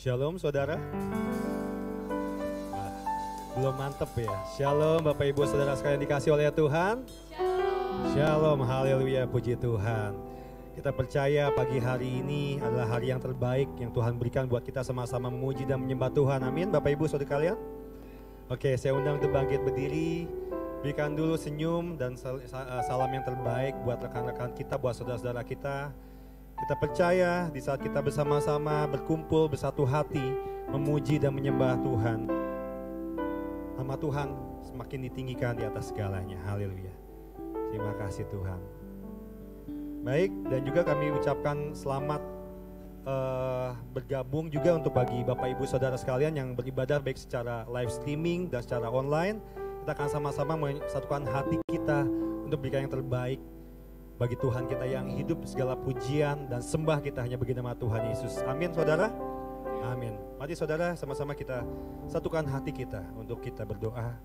Shalom saudara. Belum mantep ya. Shalom Bapak Ibu Saudara sekalian dikasih oleh Tuhan. Shalom, haleluya, puji Tuhan. Kita percaya pagi hari ini adalah hari yang terbaik yang Tuhan berikan buat kita sama-sama memuji dan menyembah Tuhan. Amin Bapak Ibu Saudara kalian. Oke, saya undang untuk bangkit berdiri. Berikan dulu senyum dan salam yang terbaik buat rekan-rekan kita, buat saudara-saudara kita. Kita percaya di saat kita bersama-sama berkumpul bersatu hati memuji dan menyembah Tuhan, nama Tuhan semakin ditinggikan di atas segalanya. Haleluya. Terima kasih Tuhan. Baik, dan juga kami ucapkan selamat bergabung juga untuk bagi Bapak Ibu Saudara sekalian yang beribadah baik secara live streaming dan secara online. Kita akan sama-sama menyatukan hati kita untuk berikan yang terbaik bagi Tuhan kita yang hidup. Segala pujian dan sembah kita hanya bagi nama Tuhan Yesus. Amin saudara. Amin. Mari saudara sama-sama kita satukan hati kita untuk kita berdoa.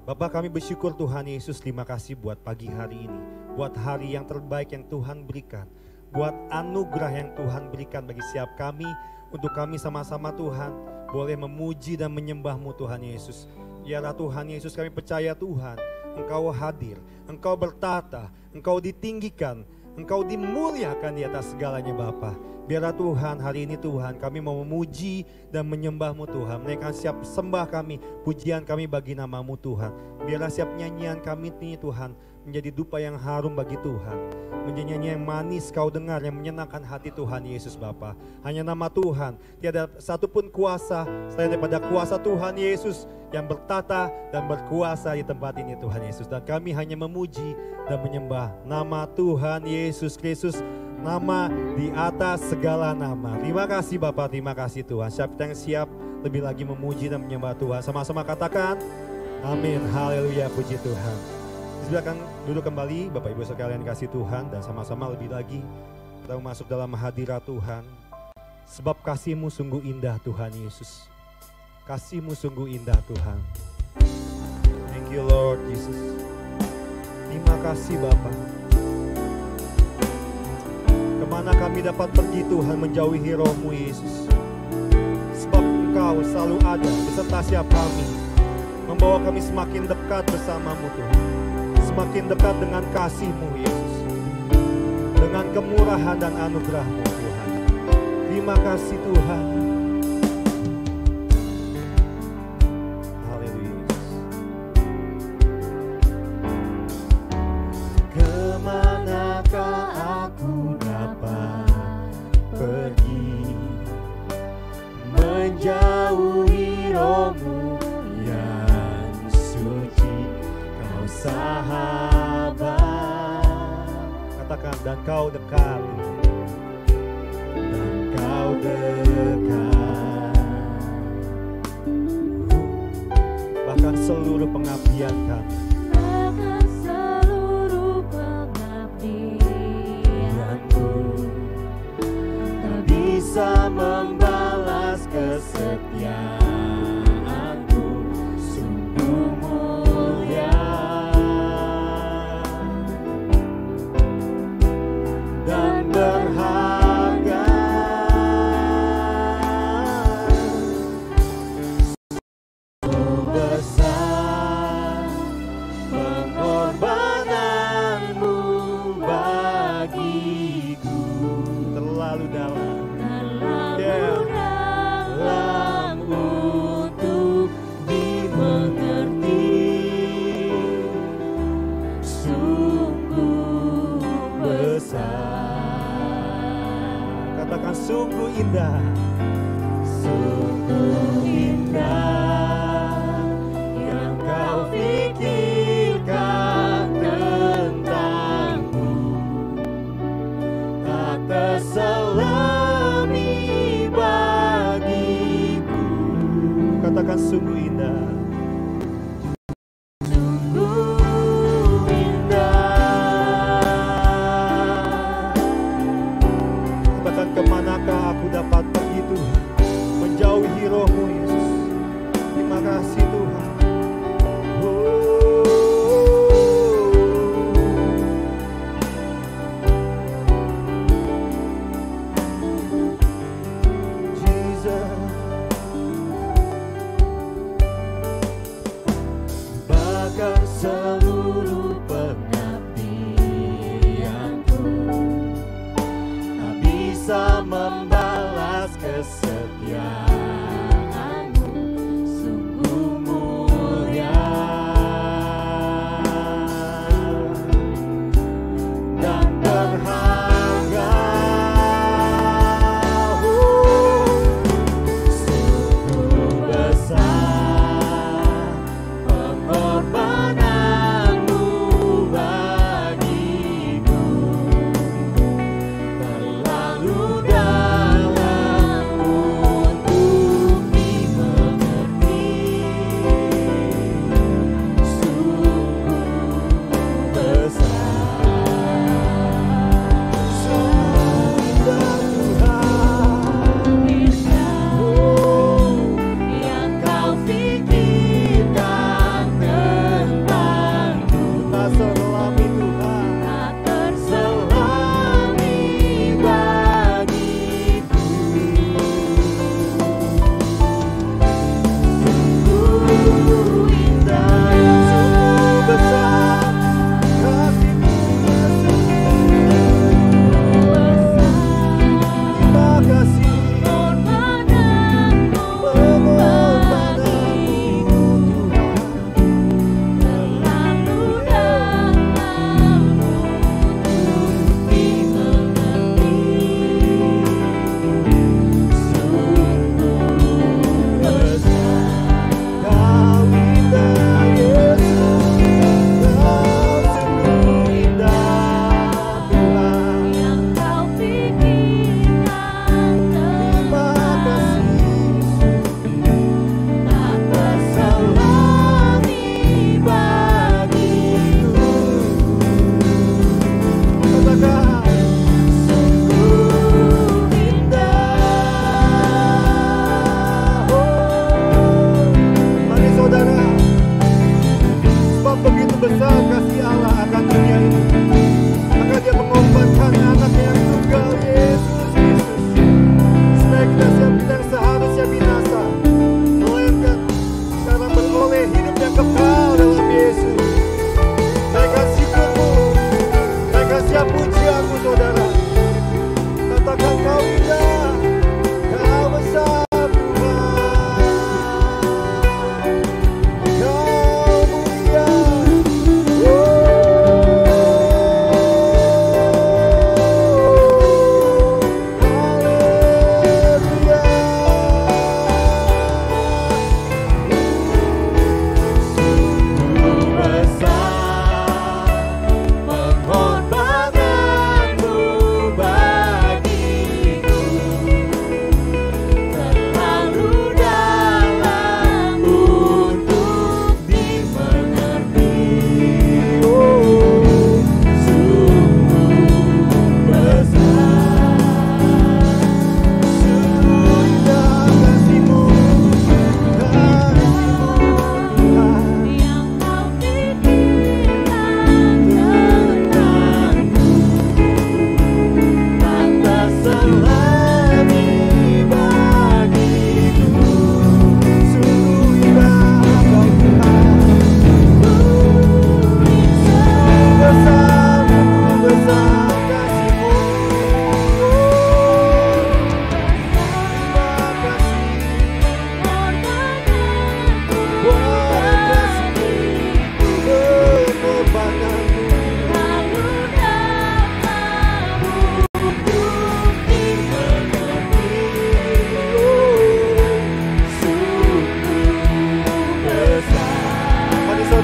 Bapa, kami bersyukur Tuhan Yesus, terima kasih buat pagi hari ini, buat hari yang terbaik yang Tuhan berikan, buat anugerah yang Tuhan berikan bagi setiap kami, untuk kami sama-sama Tuhan boleh memuji dan menyembah-Mu Tuhan Yesus. Biarlah Tuhan Yesus, kami percaya Tuhan, Engkau hadir, Engkau bertata, Engkau ditinggikan, Engkau dimuliakan di atas segalanya Bapa. Biarlah Tuhan hari ini Tuhan kami mau memuji dan menyembah-Mu Tuhan. Menaikkan siap sembah kami, pujian kami bagi nama-Mu Tuhan. Biarlah siap nyanyian kami ini Tuhan menjadi dupa yang harum bagi Tuhan. Menjadi nyanyian yang manis Kau dengar yang menyenangkan hati Tuhan Yesus Bapa. Hanya nama Tuhan, tiada satupun kuasa selain daripada kuasa Tuhan Yesus yang bertata dan berkuasa di tempat ini Tuhan Yesus. Dan kami hanya memuji dan menyembah nama Tuhan Yesus Kristus, nama di atas segala nama. Terima kasih Bapak, terima kasih Tuhan. Siapa yang siap lebih lagi memuji dan menyembah Tuhan? Sama-sama katakan amin, haleluya, puji Tuhan. Silakan duduk kembali Bapak Ibu sekalian kasih Tuhan, dan sama-sama lebih lagi kita masuk dalam hadirat Tuhan. Sebab kasih-Mu sungguh indah Tuhan Yesus. Kasih-Mu sungguh indah Tuhan. Thank you Lord Jesus. Terima kasih Bapa. Kemana kami dapat pergi Tuhan menjauhi Roh-Mu Yesus. Sebab Engkau selalu ada beserta setiap kami, membawa kami semakin dekat bersama-Mu Tuhan. Semakin dekat dengan kasih-Mu Yesus, dengan kemurahan dan anugerah-Mu Tuhan. Terima kasih Tuhan. Haleluya. Kemanakah aku dapat pergi menjauhi Roh-Mu yang suci, Kau sahabat. Katakan, dan Kau dekat, dan Kau dekat. Bahkan seluruh pengabdian kami, Bahkan seluruh pengabdianku tak bisa membalas kesetiaanku. Sungguh mulia dan berharga. Sungguh besar pengorbananmu bagiku. Terlalu dalam, dalam untuk dimengerti. Sungguh besar. Katakan sungguh indah. Sungguh indah yang Kau pikirkan tentangku. Tak terselami bagiku. Katakan sungguh indah. Sungguh indah. Katakan, kemanakah aku dapat pergi Tuhan menjauhi Roh-Mu Yesus. Terima kasih Tuhan.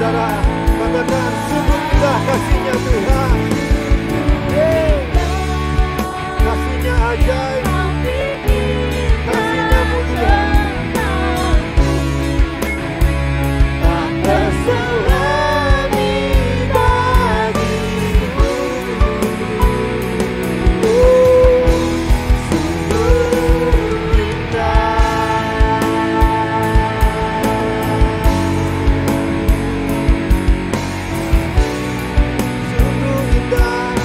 saudara, katakan sungguh indah kasih-Nya Tuhan. Kasih-Nya ajaib, kasih-Nya mulia. Tak terselami bagiku. Sungguh indah. Sungguh indah.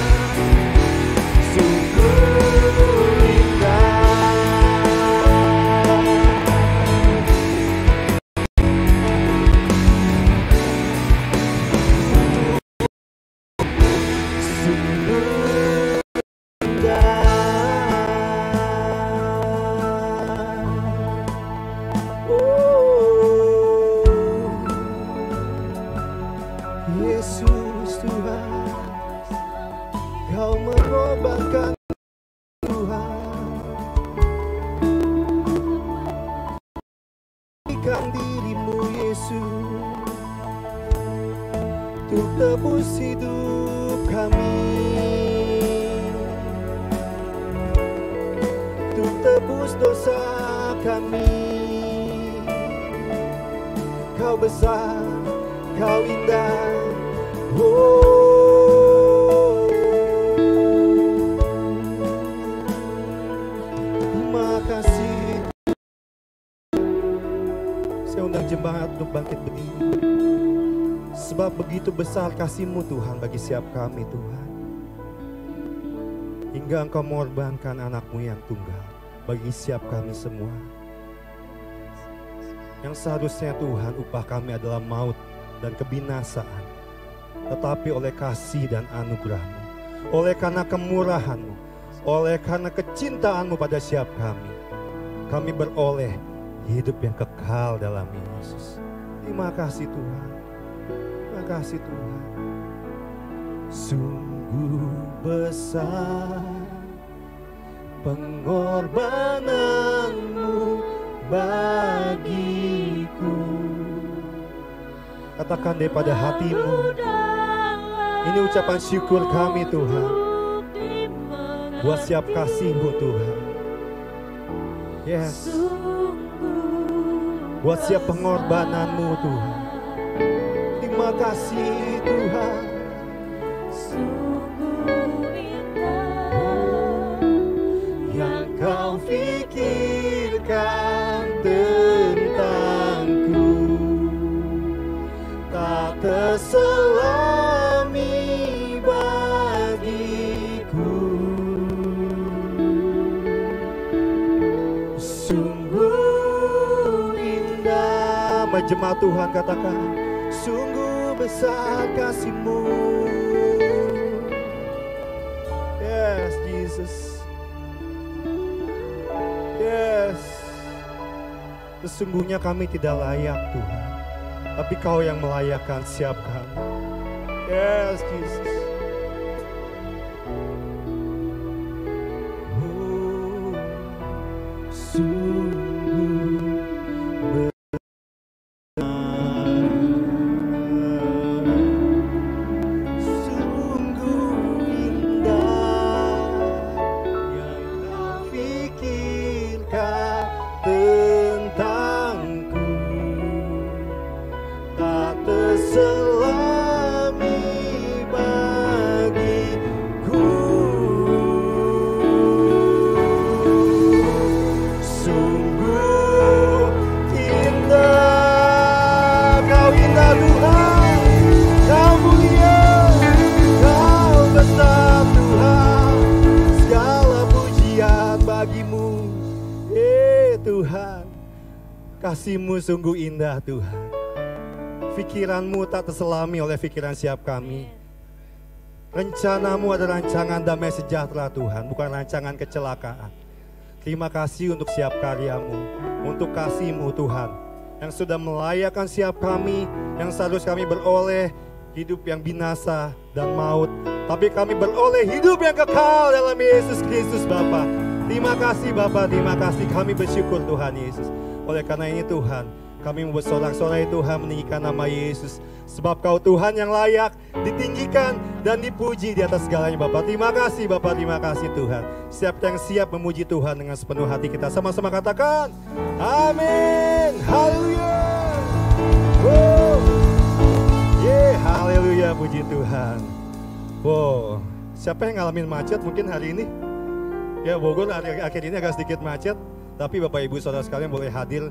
Sungguh Yesus Tuhan, Kau mengorbankan Tuhan, berikan dirimu Yesus untuk tebus hidup kami, untuk tebus dosa kami. Kau besar, Kau indah. Terima kasih. Saya undang jemaat untuk bangkit berdiri. Sebab begitu besar kasih-Mu Tuhan bagi setiap kami Tuhan. Hingga Engkau mengorbankan anak-Mu yang tunggal bagi setiap kami semua. Yang seharusnya Tuhan upah kami adalah maut dan kebinasaan. Tetapi oleh kasih dan anugerah-Mu, oleh karena kemurahan-Mu, oleh karena kecintaan-Mu pada setiap kami beroleh hidup yang kekal dalam Yesus. Terima kasih Tuhan. Terima kasih Tuhan. Sungguh besar pengorbanan-Mu bagiku. Katakan daripada hatimu. Ini ucapan syukur kami Tuhan. Buat siap kasih-Mu Tuhan. Yes. Buat siap pengorbanan-Mu Tuhan. Terima kasih Tuhan. Yang Kau pikirkan tentangku tak terselami bagiku. Sungguh indah. Jemaat Tuhan katakan, sungguh besar kasih-Mu. Yes, Jesus. Yes. Sesungguhnya kami tidak layak Tuhan, tapi Kau yang melayakkan setiap kami. Yes, Jesus. Kasih-Mu sungguh indah Tuhan. Pikiran-Mu tak terselami oleh pikiran siap kami. Rencana-Mu adalah rancangan damai sejahtera Tuhan, bukan rancangan kecelakaan. Terima kasih untuk siap karya-Mu, untuk kasih-Mu Tuhan, yang sudah melayakkan siap kami, yang seharusnya kami beroleh hidup yang binasa dan maut, tapi kami beroleh hidup yang kekal dalam Yesus Kristus Bapa. Terima kasih Bapa, terima kasih, kami bersyukur Tuhan Yesus. Oleh karena ini Tuhan, Kami membuat sorak-sorai Tuhan meninggikan nama Yesus. Sebab Kau Tuhan yang layak ditinggikan dan dipuji di atas segalanya Bapak. Terima kasih Bapak, terima kasih Tuhan. Siapa yang siap memuji Tuhan dengan sepenuh hati kita sama-sama katakan amin. Haleluya. Wow. Haleluya, puji Tuhan. Wow, siapa yang ngalamin macet mungkin hari ini? Ya, Bogor akhir ini agak sedikit macet, tapi Bapak Ibu Saudara sekalian boleh hadir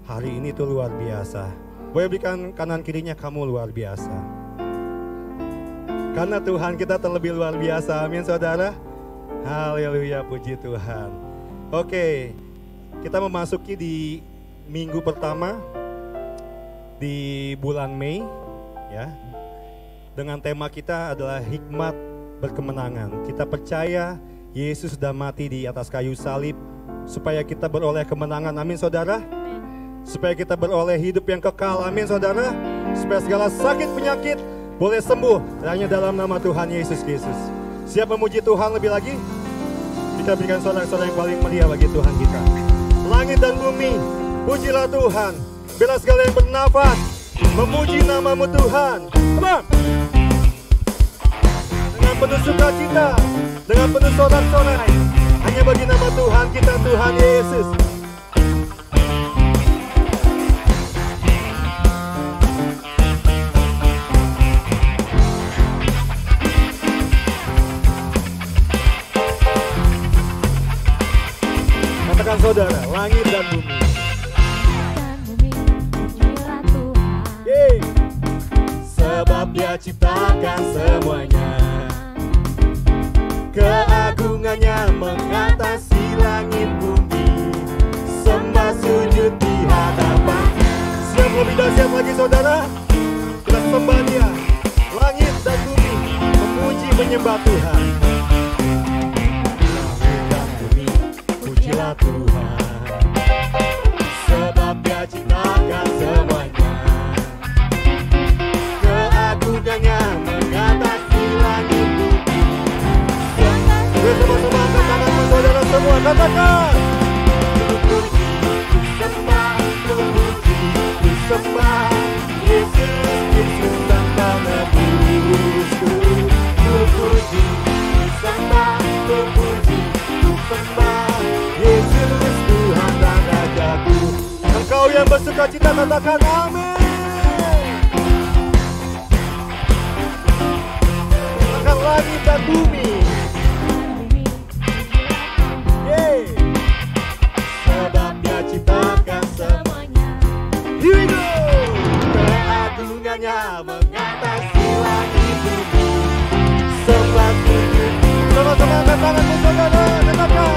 hari ini tuh luar biasa. Boleh berikan kanan kirinya, kamu luar biasa. Karena Tuhan kita terlebih luar biasa, amin saudara. Haleluya, puji Tuhan. Oke, kita memasuki di minggu pertama di bulan Mei, ya. Dengan tema kita adalah hikmat berkemenangan. Kita percaya Yesus sudah mati di atas kayu salib supaya kita beroleh kemenangan, amin saudara. Supaya kita beroleh hidup yang kekal, amin saudara. Supaya segala sakit penyakit boleh sembuh hanya dalam nama Tuhan Yesus Kristus. Siap memuji Tuhan lebih lagi? Kita berikan sorak-sorai yang paling meriah bagi Tuhan kita. Langit dan bumi, pujilah Tuhan. Bila segala yang bernafas memuji namamu Tuhan. Come on. Dengan penuh sukacita, dengan penuh sorak-sorai, hanya bagi nama Tuhan kita, Tuhan Yesus. Katakan saudara, langit dan bumi. Sebab Dia ciptakan semuanya, keagungannya mengatasi langit bumi. Sembah sujud di hadapannya. Siap lebih dahsyat lagi saudara. Kita sembah Dia. Langit dan bumi memuji menyembah Tuhan. Langit dan bumi pujilah Tuhan. Sebab Dia ciptakan semuanya, keagungannya mengatasi langit bumi. Bersama-sama angkat tangan saudara semua, katakan puji, sembah, puji, sembah Yesus, Yesus Sang Penebusku. Puji, sembah, puji, sembah Yesus Tuhan dan Rajaku. Engkau yang bersukacita katakan amin. Langit dan bumi, sebab Dia ciptakan semuanya. Here we go. Keagungannya mengatasi langit bumi. Sembah sujud. Sama-sama angkat tanganmu saudara, katakan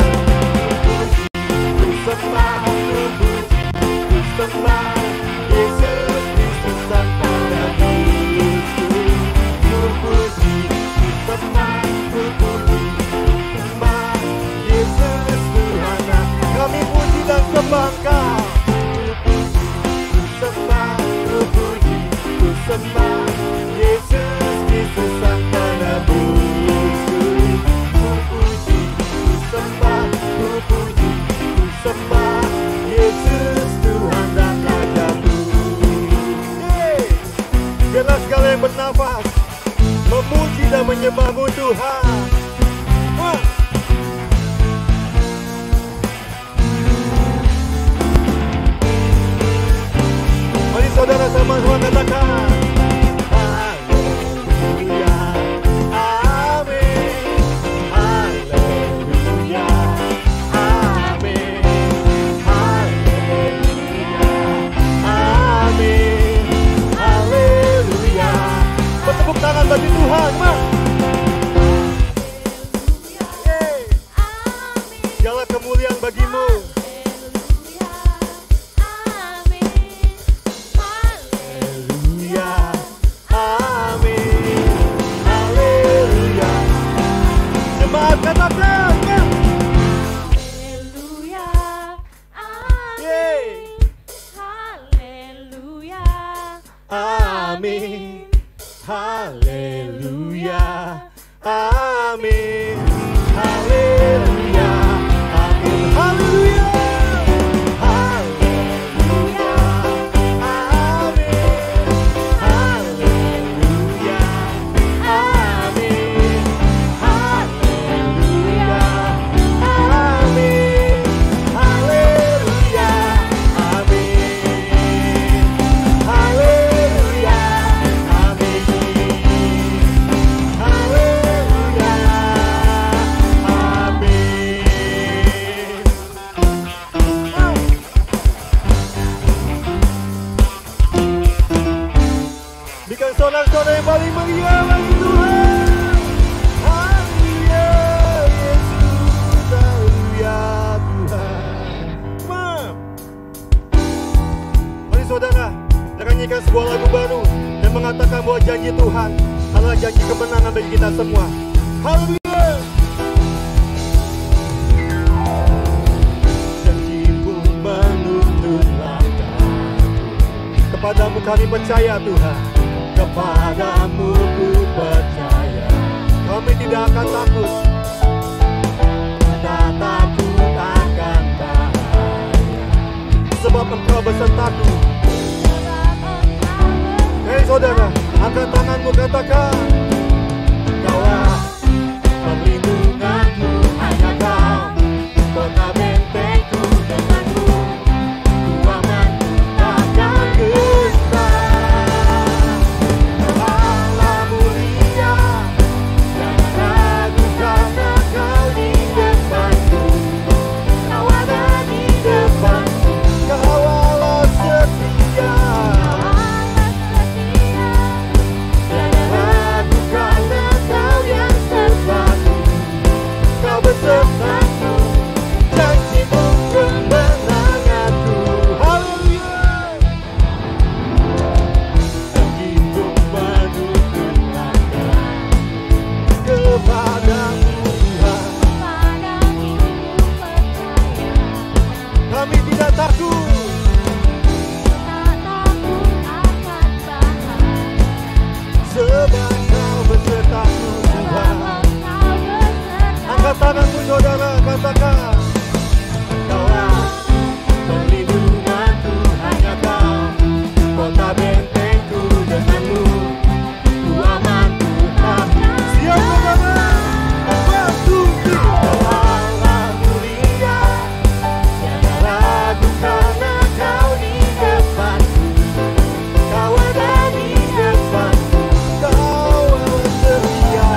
ku sembah, ku sembah Yesus Kristus Sang Penebusku. Ku puji, sembah, Yesus Tuhan. Kami puji dan sembah Engkau. Sembah, puji, sembah Yesus Kristus Sang Penebusku. Puji, sembah, puji, sembah Yesus Tuhan dan Rajaku. Biarlah segala yang bernafas memuji dan menyembah-Mu Tuhan. Mari saudara sama-sama katakan haleluya, amin, haleluya, amin, haleluya, amin, haleluya. Bertepuk tangan bagi Tuhan, Mas. Segala kemuliaan bagi-Mu. Haleluya, amin, haleluya. Jemaat katakan, Haleluya, amin, haleluya, amin, haleluya, amin, haleluya, amin, haleluya, haleluya, sorak-sorai yang paling meriah bagi Tuhan. Haleluya Yesus, haleluya Tuhan. Mari saudara, kita nyanyikan sebuah lagu baru dan mengatakan bahwa janji Tuhan adalah janji kemenangan bagi kita semua. Haleluya. Janji-Mu menuntun langkah, kepadamu kami percaya Tuhan, kepadamu ku percaya. Kami tidak akan takut, tak takut akan bahaya, sebab Engkau besertaku. Hei saudara, angkat tanganmu, katakan, Kaulah perlindunganku, hanya Kau, kota bentengku denganmu, tuamanku takkan gentar. Allah mulia, jangan ragu karena Kau di depanku, Kau ada di depanku, Kau Allah setia. Besertaku, janji-Mu kemenanganku. Haleluya. Janji-Mu menuntun langkah, kepadamu Tuhan kami tidak takut, sebab Kau besertaku Tuhan. Angkat tanganmu saudara, katakan, Kaulah perlindunganku, hanya Kau, kota bentengku denganmu, tuamanku takkan. Siap saudara, satu, tiga. Allah mulia, jangan ragu karena Kau di depanku, Kau ada di depanku, Kau setia.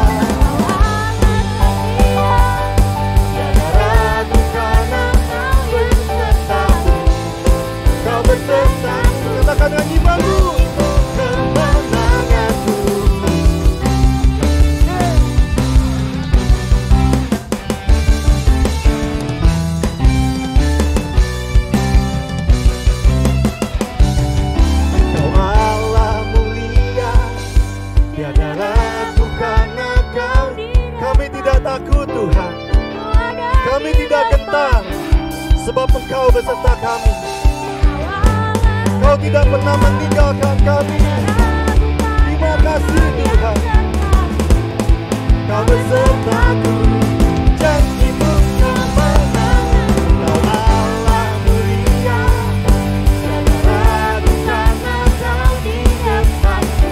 Katakan dengan ibamu, kemenanganku. Kau Allah mulia, tiada ragu karena Kau. Kami tidak takut Tuhan, kami tidak gentar, sebab Engkau beserta kami. Kau tidak pernah meninggalkan kami. Terima kasih Tuhan, Kau besertaku, janji-Mu kemenangan. Kau Allah mulia, jangan ragu karena Kau di depanku,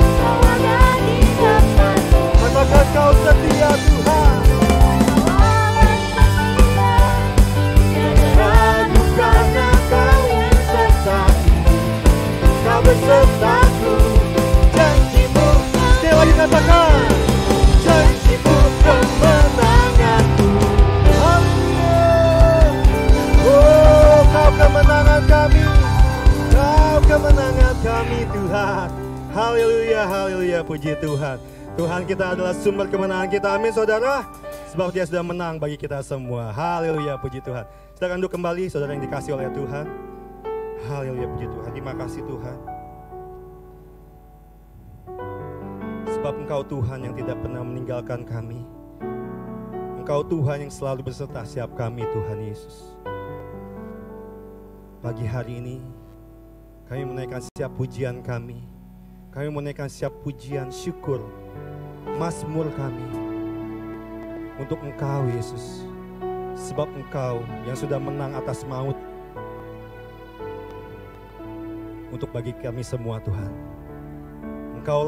Kau ada di depanku. Katakan Kau setia Tuhan. Jangan ragu karena Kau besertaku, janji-Mu. Sekali lagi katakan, janji-Mu kemenanganku. Haleluya. Oh, Kau kemenangan kami, Kau kemenangan kami Tuhan. Haleluya, haleluya, puji Tuhan. Tuhan kita adalah sumber kemenangan kita, amin saudara. Sebab Dia sudah menang bagi kita semua. Haleluya, puji Tuhan. Silakan duduk kembali saudara yang dikasih oleh Tuhan. Haleluya, puji Tuhan. Terima kasih Tuhan. Sebab Engkau Tuhan yang tidak pernah meninggalkan kami. Engkau Tuhan yang selalu beserta setiap kami Tuhan Yesus. Pagi hari ini kami menaikkan setiap pujian kami. Kami menaikkan setiap pujian syukur, mazmur kami untuk Engkau Yesus. Sebab Engkau yang sudah menang atas maut untuk bagi kami semua Tuhan. Engkau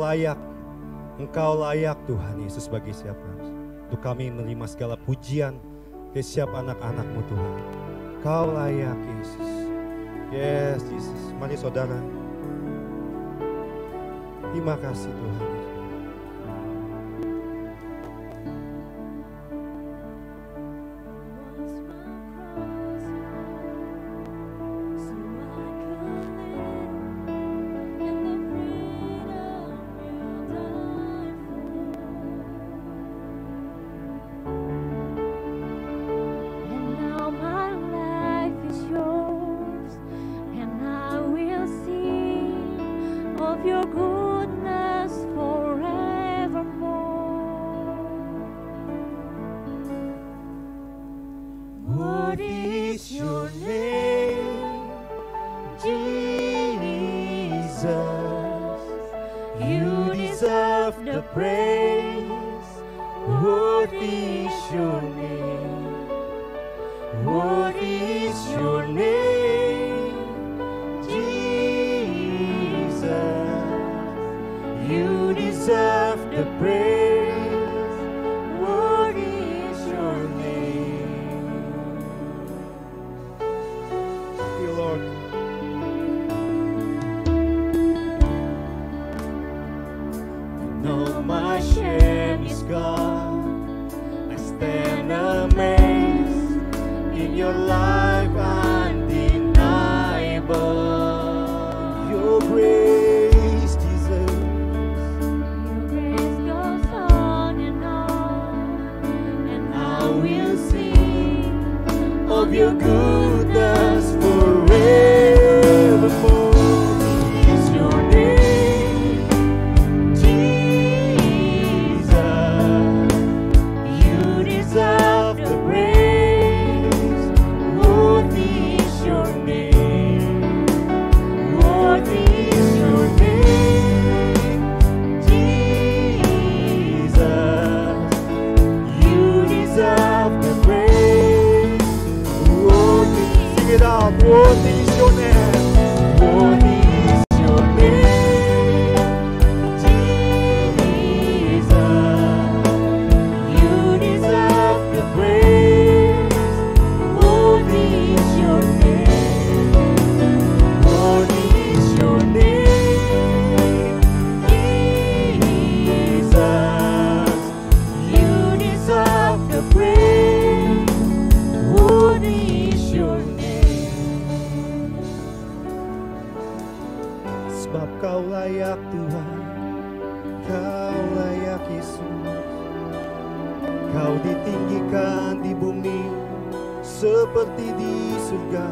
layak Tuhan Yesus bagi siapa. Untuk kami menerima segala pujian ke setiap anak-anak-Mu Tuhan. Kau layak Yesus. Yes Yesus. Mari saudara. Terima kasih Tuhan. Jesus, you deserve the praise. Worthy is your name. Worthy is your name. Jesus, you deserve the praise. Worthy is your name. Thank you, Lord. No, my shame is gone. I stand amazed in your life undeniable. Your grace, Jesus. Your grace goes on, and I will sing Of your goodness forevermore. Is your name, Jesus. You deserve the praise. Worthy is your name. Worthy is your name, Jesus. You deserve the praise. Worthy, sing it out. Worthy is your name. Worthy is your name, Jesus. You deserve the praise. Worthy is your name. Worthy is your name, Jesus. You deserve the praise. Worthy is your name. Sebab kau layak Tuhan, kau layak Yesus. Kau ditinggikan di bumi seperti di surga.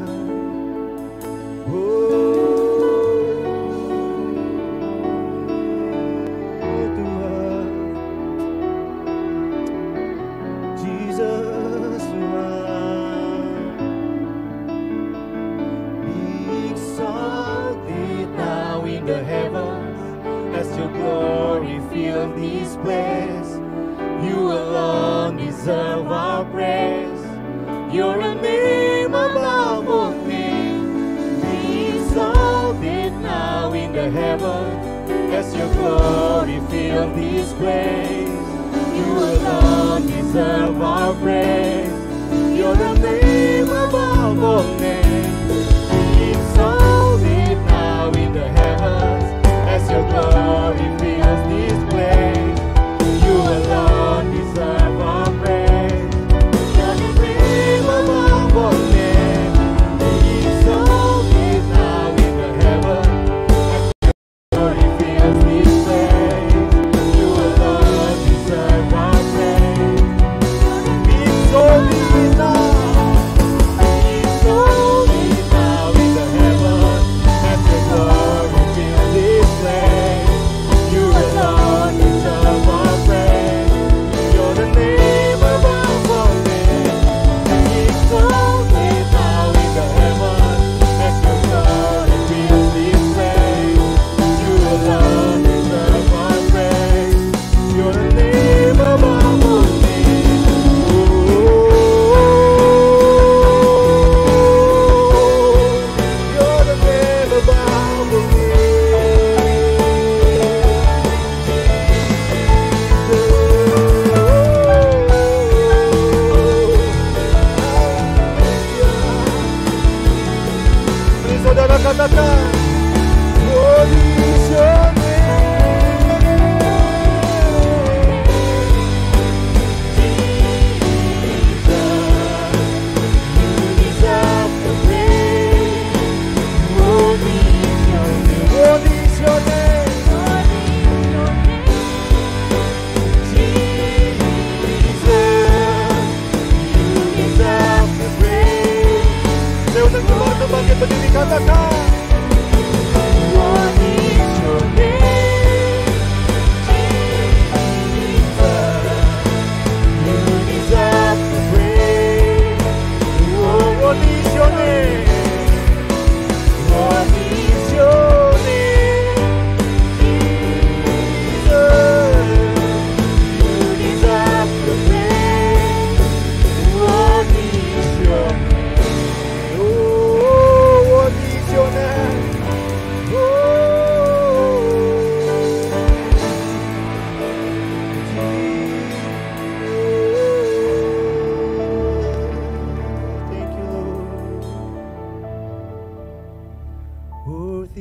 Tuhan, Jesus Tuhan, be exalted now in the heavens as your glory fill this place. You alone deserve our praise. You're a name above all names. Be exalted now in the heavens as your glory fill this place. You alone deserve our praise. You're a name above all names. Be exalted now in the heavens as your glory fills this place. You alone deserve our praise. You're the name above all names. Be exalted now in the heavens as your glory fills this place. You alone deserve our praise. Be exalted now. Be exalted now in the heavens as your glory fills this place. You alone deserve our praise. You're the name above all names. Be exalted now in the heavens as your glory fills this place. You alone deserve our praise. You're the name above all names. You're the name above all names. Saudara katakan, Holy is your name. Jesus, you deserve the praise. Holy is your name. Holy is your name. Jesus, you deserve the praise. Saya undang keluarga bangkit berdiri katakan, What is your name?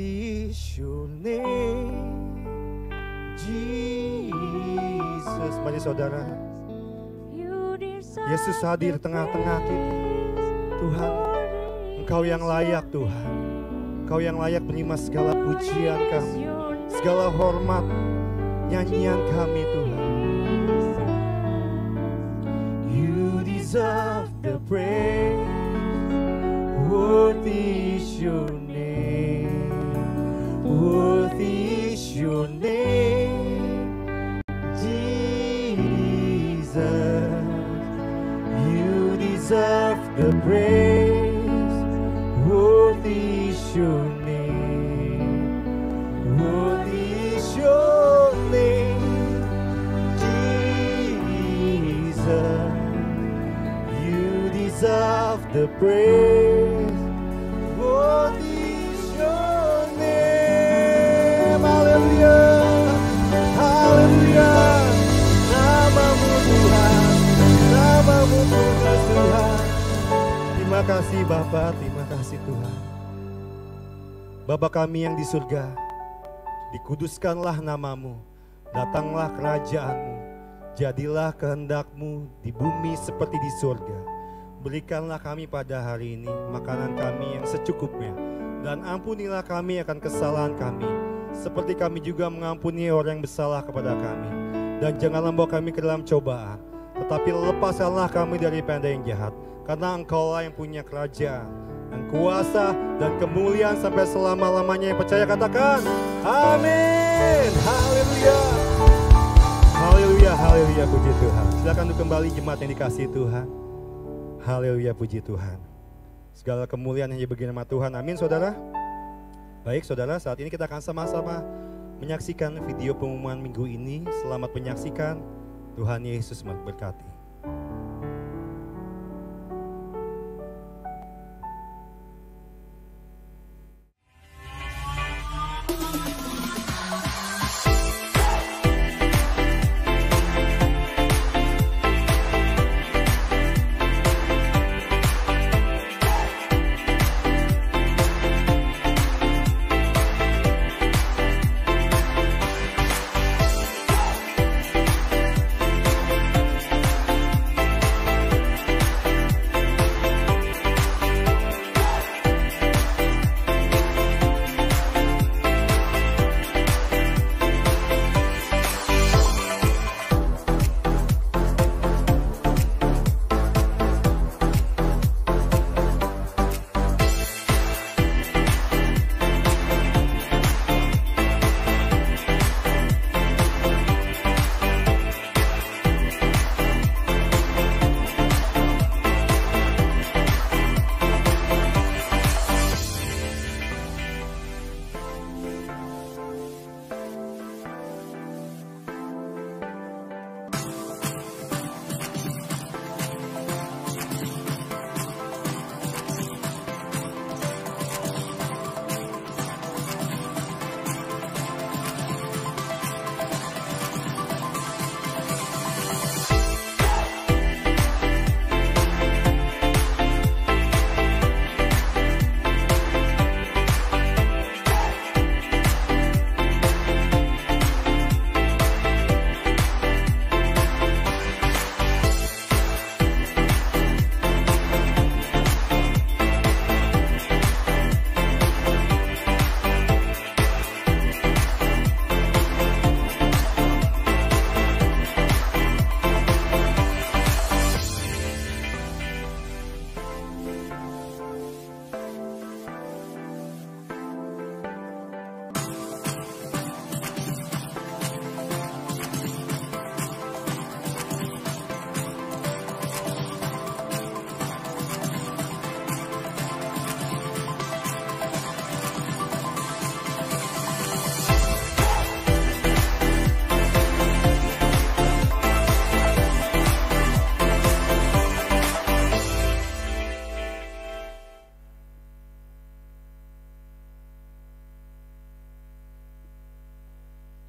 is your name, Jesus. Mari saudara, Yesus hadir tengah-tengah kita. Tuhan, Engkau yang layak Tuhan. Engkau yang layak menerima segala pujian kami, segala hormat, nyanyian kami Tuhan. You deserve the praise, worthy is your name, worthy is your name, Jesus. You deserve the praise, worthy is your name, worthy is your name, Jesus. You deserve the praise, worthy is your name. Haleluya, haleluya. Namamu Tuhan, namamu Tuhan. Terima kasih Bapa, terima kasih Tuhan. Bapa kami yang di surga, dikuduskanlah namamu, datanglah kerajaanmu, jadilah kehendakmu di bumi seperti di surga. Berikanlah kami pada hari ini makanan kami yang secukupnya, dan ampunilah kami akan kesalahan kami, seperti kami juga mengampuni orang yang bersalah kepada kami. Dan janganlah membawa kami ke dalam cobaan, tetapi lepaskanlah kami dari yang jahat, karena Engkaulah yang punya kerajaan, dan kuasa, dan kemuliaan sampai selama-lamanya. Yang percaya katakan, amin. Haleluya. Haleluya, haleluya, puji Tuhan. Silakan untuk kembali jemaat yang dikasihi Tuhan. Haleluya, puji Tuhan. Segala kemuliaan hanya bagi nama Tuhan. Amin, saudara. Baik, saudara, saat ini kita akan sama-sama menyaksikan video pengumuman minggu ini. Selamat menyaksikan. Tuhan Yesus memberkati.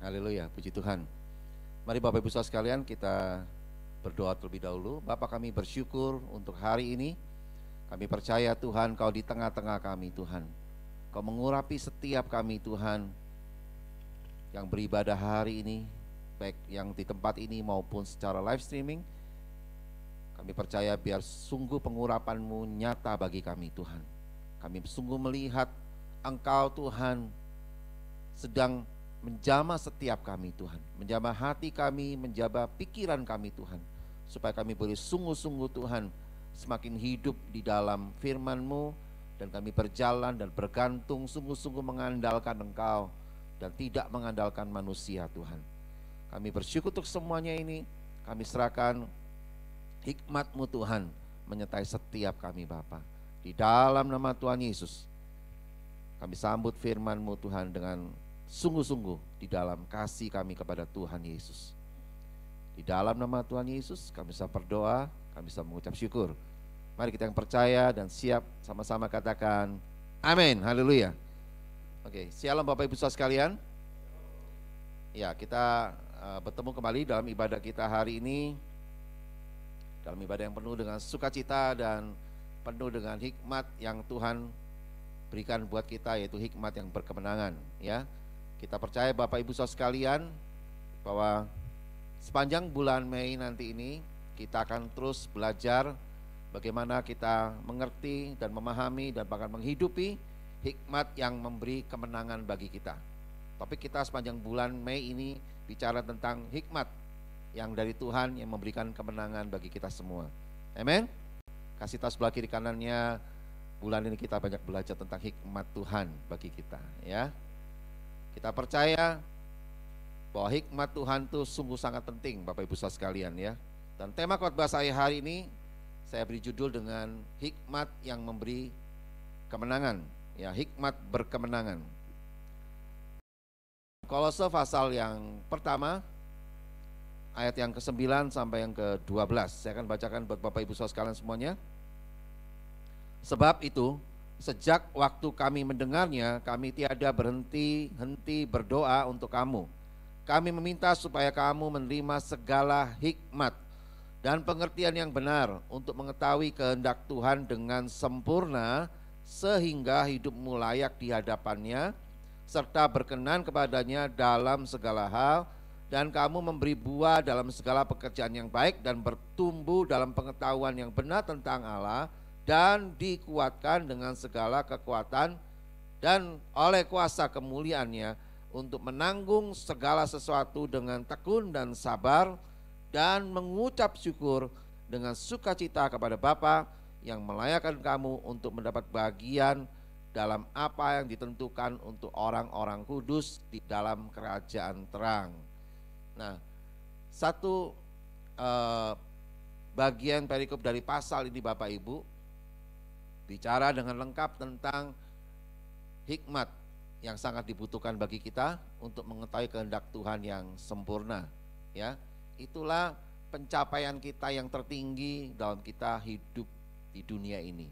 Haleluya, puji Tuhan. Mari Bapak Ibu Saudara sekalian kita berdoa terlebih dahulu. Bapa, kami bersyukur untuk hari ini. Kami percaya Tuhan Kau di tengah-tengah kami Tuhan. Kau mengurapi setiap kami Tuhan, yang beribadah hari ini, baik yang di tempat ini maupun secara live streaming. Kami percaya biar sungguh pengurapan-Mu nyata bagi kami Tuhan. Kami sungguh melihat Engkau Tuhan sedang menjamah setiap kami Tuhan, menjamah hati kami, menjamah pikiran kami Tuhan, supaya kami boleh sungguh-sungguh Tuhan semakin hidup di dalam firman-Mu, dan kami berjalan dan bergantung sungguh-sungguh mengandalkan Engkau dan tidak mengandalkan manusia Tuhan. Kami bersyukur untuk semuanya ini. Kami serahkan hikmat-Mu Tuhan menyertai setiap kami Bapa. Di dalam nama Tuhan Yesus, kami sambut firman-Mu Tuhan dengan sungguh-sungguh di dalam kasih kami kepada Tuhan Yesus. Di dalam nama Tuhan Yesus kami bisa berdoa, kami bisa mengucap syukur. Mari kita yang percaya dan siap sama-sama katakan amin, haleluya. Oke, shalom Bapak Ibu Saudara sekalian. Ya, kita bertemu kembali dalam ibadah kita hari ini, dalam ibadah yang penuh dengan sukacita dan penuh dengan hikmat yang Tuhan berikan buat kita, yaitu hikmat yang berkemenangan. Ya, kita percaya Bapak Ibu Saudara sekalian bahwa sepanjang bulan Mei nanti ini kita akan terus belajar bagaimana kita mengerti dan memahami dan bahkan menghidupi hikmat yang memberi kemenangan bagi kita. Topik kita sepanjang bulan Mei ini bicara tentang hikmat yang dari Tuhan yang memberikan kemenangan bagi kita semua. Amin. Kasih tahu sebelah kiri kanannya, bulan ini kita banyak belajar tentang hikmat Tuhan bagi kita, ya. Kita percaya bahwa hikmat Tuhan itu sungguh sangat penting Bapak Ibu Saudara sekalian, ya. Dan tema khotbah saya hari ini saya beri judul dengan hikmat yang memberi kemenangan, ya, hikmat berkemenangan. Kolose pasal yang pertama ayat yang ke-9 sampai yang ke-12. Saya akan bacakan buat Bapak Ibu Saudara sekalian semuanya. Sebab itu, sejak waktu kami mendengarnya, kami tiada berhenti berdoa untuk kamu. Kami meminta supaya kamu menerima segala hikmat dan pengertian yang benar untuk mengetahui kehendak Tuhan dengan sempurna, sehingga hidupmu layak di hadapannya, serta berkenan kepadanya dalam segala hal, dan kamu memberi buah dalam segala pekerjaan yang baik dan bertumbuh dalam pengetahuan yang benar tentang Allah, dan dikuatkan dengan segala kekuatan dan oleh kuasa kemuliaannya untuk menanggung segala sesuatu dengan tekun dan sabar, dan mengucap syukur dengan sukacita kepada Bapa yang melayakkan kamu untuk mendapat bagian dalam apa yang ditentukan untuk orang-orang kudus di dalam kerajaan terang. Nah, satu bagian perikop dari pasal ini Bapak Ibu bicara dengan lengkap tentang hikmat yang sangat dibutuhkan bagi kita untuk mengetahui kehendak Tuhan yang sempurna, ya. Itulah pencapaian kita yang tertinggi dalam kita hidup di dunia ini.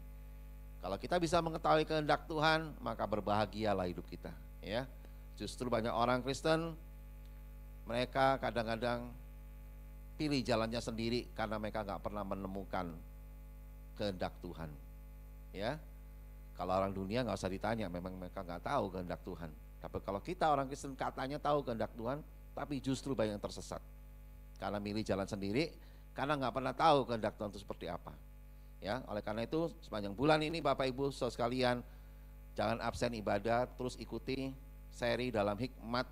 Kalau kita bisa mengetahui kehendak Tuhan, maka berbahagialah hidup kita, ya. Justru banyak orang Kristen, mereka kadang-kadang pilih jalannya sendiri karena mereka nggak pernah menemukan kehendak Tuhan, ya. Kalau orang dunia nggak usah ditanya, memang mereka nggak tahu kehendak Tuhan. Tapi kalau kita orang Kristen katanya tahu kehendak Tuhan, tapi justru banyak yang tersesat karena milih jalan sendiri, karena nggak pernah tahu kehendak Tuhan itu seperti apa. Ya, oleh karena itu sepanjang bulan ini Bapak Ibu Saudara sekalian, jangan absen ibadah, terus ikuti seri dalam hikmat.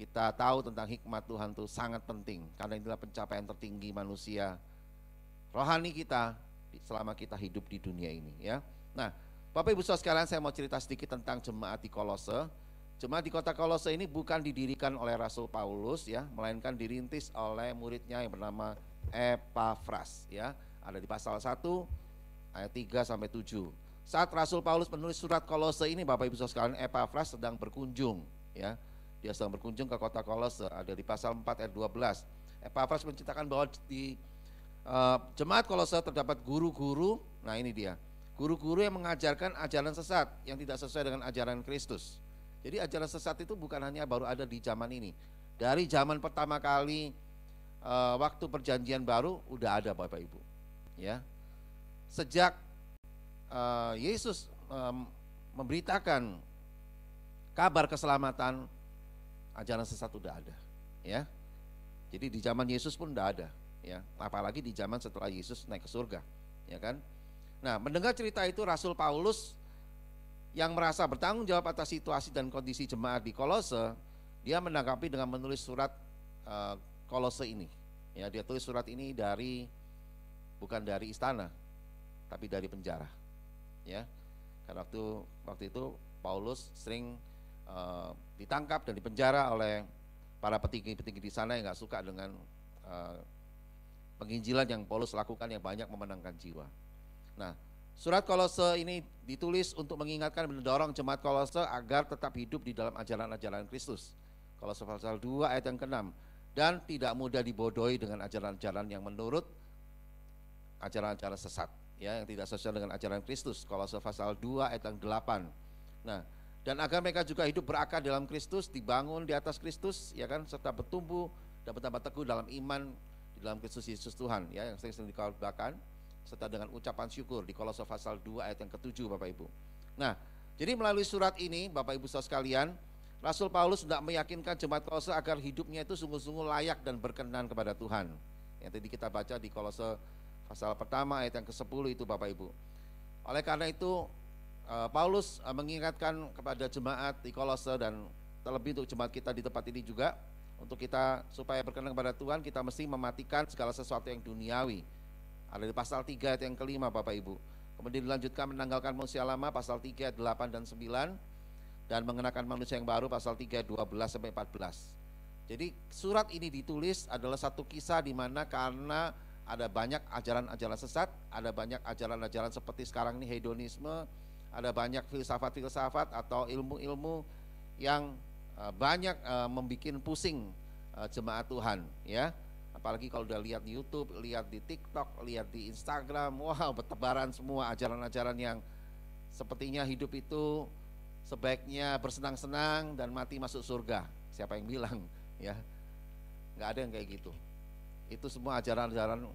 Kita tahu tentang hikmat Tuhan itu sangat penting, karena inilah pencapaian tertinggi manusia rohani kita selama kita hidup di dunia ini, ya. Nah, Bapak Ibu Saudara sekalian, saya mau cerita sedikit tentang jemaat di Kolose. Jemaat di kota Kolose ini bukan didirikan oleh Rasul Paulus, ya, melainkan dirintis oleh muridnya yang bernama Epafras, ya. Ada di pasal 1 ayat 3 sampai 7. Saat Rasul Paulus menulis surat Kolose ini, Bapak Ibu Saudara sekalian, Epafras sedang berkunjung, ya. Dia sedang berkunjung ke kota Kolose, ada di pasal 4 ayat 12. Epafras menceritakan bahwa di jemaat Kolose terdapat guru-guru. Nah, ini dia, guru-guru yang mengajarkan ajaran sesat yang tidak sesuai dengan ajaran Kristus. Jadi ajaran sesat itu bukan hanya baru ada di zaman ini. Dari zaman pertama kali waktu perjanjian baru udah ada Bapak Ibu, ya. Sejak Yesus memberitakan kabar keselamatan, ajaran sesat sudah ada, ya. Jadi di zaman Yesus pun sudah ada, ya. Apalagi di zaman setelah Yesus naik ke surga, ya kan. Nah, mendengar cerita itu Rasul Paulus yang merasa bertanggung jawab atas situasi dan kondisi jemaat di Kolose, dia menanggapi dengan menulis surat Kolose ini. Ya, dia tulis surat ini bukan dari istana, tapi dari penjara. Ya, karena waktu itu Paulus sering ditangkap dan dipenjara oleh para petinggi-petinggi di sana yang nggak suka dengan penginjilan yang Paulus lakukan yang banyak memenangkan jiwa. Nah, surat Kolose ini ditulis untuk mengingatkan dan mendorong jemaat Kolose agar tetap hidup di dalam ajaran-ajaran Kristus. Kolose pasal 2 ayat yang ke-6, dan tidak mudah dibodohi dengan ajaran-ajaran yang menurut ajaran-ajaran sesat, ya, yang tidak sesuai dengan ajaran Kristus. Kolose pasal 2 ayat yang 8. Nah, dan agar mereka juga hidup berakar dalam Kristus, dibangun di atas Kristus, ya kan, serta bertumbuh dan bertambah teguh dalam iman di dalam Kristus Yesus Tuhan, ya, yang sering dikatakan, serta dengan ucapan syukur di Kolose pasal 2 ayat yang ke-7, Bapak Ibu. Nah, jadi melalui surat ini, Bapak Ibu saudara sekalian, Rasul Paulus hendak meyakinkan jemaat Kolose agar hidupnya itu sungguh-sungguh layak dan berkenan kepada Tuhan. Yang tadi kita baca di Kolose pasal pertama ayat yang ke-10 itu, Bapak Ibu. Oleh karena itu Paulus mengingatkan kepada jemaat di Kolose dan terlebih untuk jemaat kita di tempat ini juga, untuk kita supaya berkenan kepada Tuhan, kita mesti mematikan segala sesuatu yang duniawi. Ada di pasal 3 ayat yang ke-5, Bapak Ibu. Kemudian dilanjutkan menanggalkan manusia lama pasal 3 ayat 8 dan 9, dan mengenakan manusia yang baru pasal 3 ayat 12 sampai 14. Jadi surat ini ditulis adalah satu kisah di mana karena ada banyak ajaran-ajaran sesat, ada banyak ajaran-ajaran seperti sekarang ini hedonisme, ada banyak filsafat-filsafat atau ilmu-ilmu yang banyak membuat pusing jemaat Tuhan, ya. Apalagi kalau udah lihat di YouTube, lihat di TikTok, lihat di Instagram, wow, bertebaran semua ajaran-ajaran yang sepertinya hidup itu sebaiknya bersenang-senang dan mati masuk surga. Siapa yang bilang, ya? Nggak ada yang kayak gitu. Itu semua ajaran-ajaran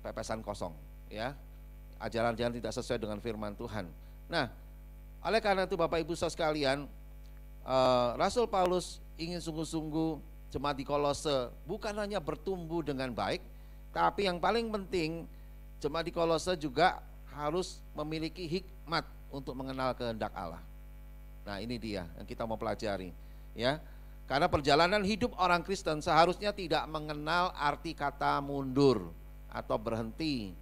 pepesan kosong, ya. Ajaran-ajaran tidak sesuai dengan firman Tuhan. Nah, oleh karena itu Bapak Ibu saudara sekalian, Rasul Paulus ingin sungguh-sungguh jemaat di Kolose bukan hanya bertumbuh dengan baik, tapi yang paling penting jemaat di Kolose juga harus memiliki hikmat untuk mengenal kehendak Allah. Nah, ini dia yang kita mau pelajari, ya. Karena perjalanan hidup orang Kristen seharusnya tidak mengenal arti kata mundur atau berhenti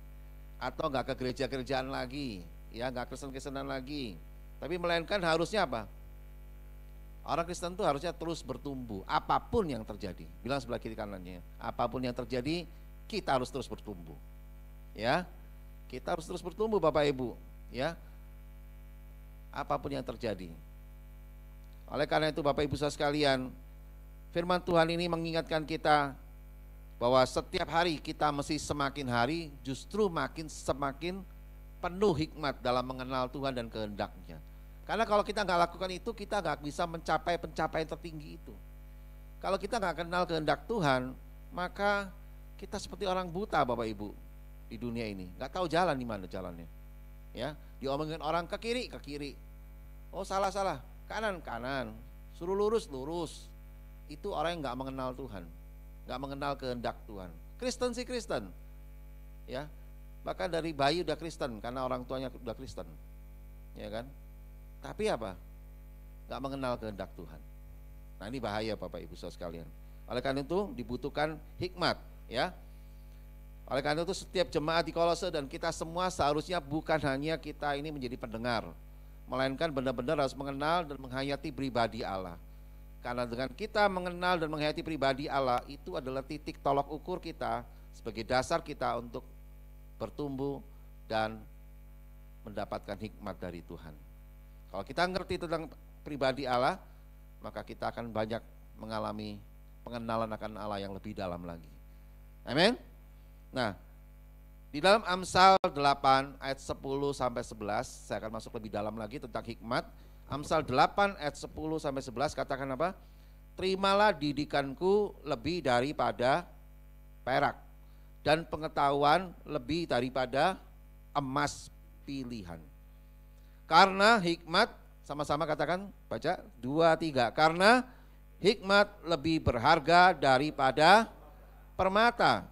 atau nggak ke gereja-gerejaan lagi, ya, nggak Kristen-Kristenan lagi. Tapi melainkan harusnya apa? Orang Kristen itu harusnya terus bertumbuh, apapun yang terjadi. Bilang sebelah kiri kanannya, apapun yang terjadi, kita harus terus bertumbuh, ya. Kita harus terus bertumbuh, Bapak Ibu, ya. Apapun yang terjadi. Oleh karena itu Bapak Ibu saudara sekalian, firman Tuhan ini mengingatkan kita bahwa setiap hari kita mesti semakin hari justru semakin penuh hikmat dalam mengenal Tuhan dan kehendaknya. Karena kalau kita nggak lakukan itu, kita nggak bisa mencapai pencapaian tertinggi itu. Kalau kita nggak kenal kehendak Tuhan, maka kita seperti orang buta, Bapak Ibu, di dunia ini, nggak tahu jalan di mana jalannya. Ya, diomongin orang ke kiri, oh salah, kanan, suruh lurus. Itu orang yang nggak mengenal Tuhan, nggak mengenal kehendak Tuhan. Kristen sih Kristen, ya, bahkan dari bayi udah Kristen karena orang tuanya udah Kristen, ya kan? Tapi apa? Nggak mengenal kehendak Tuhan. Nah, ini bahaya Bapak Ibu saudara sekalian. Oleh karena itu dibutuhkan hikmat, ya. Oleh karena itu setiap jemaat di Kolose dan kita semua seharusnya bukan hanya kita ini menjadi pendengar, melainkan benar-benar harus mengenal dan menghayati pribadi Allah. Karena dengan kita mengenal dan menghayati pribadi Allah, itu adalah titik tolak ukur kita sebagai dasar kita untuk bertumbuh dan mendapatkan hikmat dari Tuhan. Kalau kita ngerti tentang pribadi Allah, maka kita akan banyak mengalami pengenalan akan Allah yang lebih dalam lagi. Amin. Nah, di dalam Amsal 8 ayat 10 sampai 11, saya akan masuk lebih dalam lagi tentang hikmat. Amsal 8 ayat 10 sampai 11 katakan apa? Terimalah didikanku lebih daripada perak, dan pengetahuan lebih daripada emas pilihan. Karena hikmat, sama-sama katakan, baca, 2, 3. Karena hikmat lebih berharga daripada permata.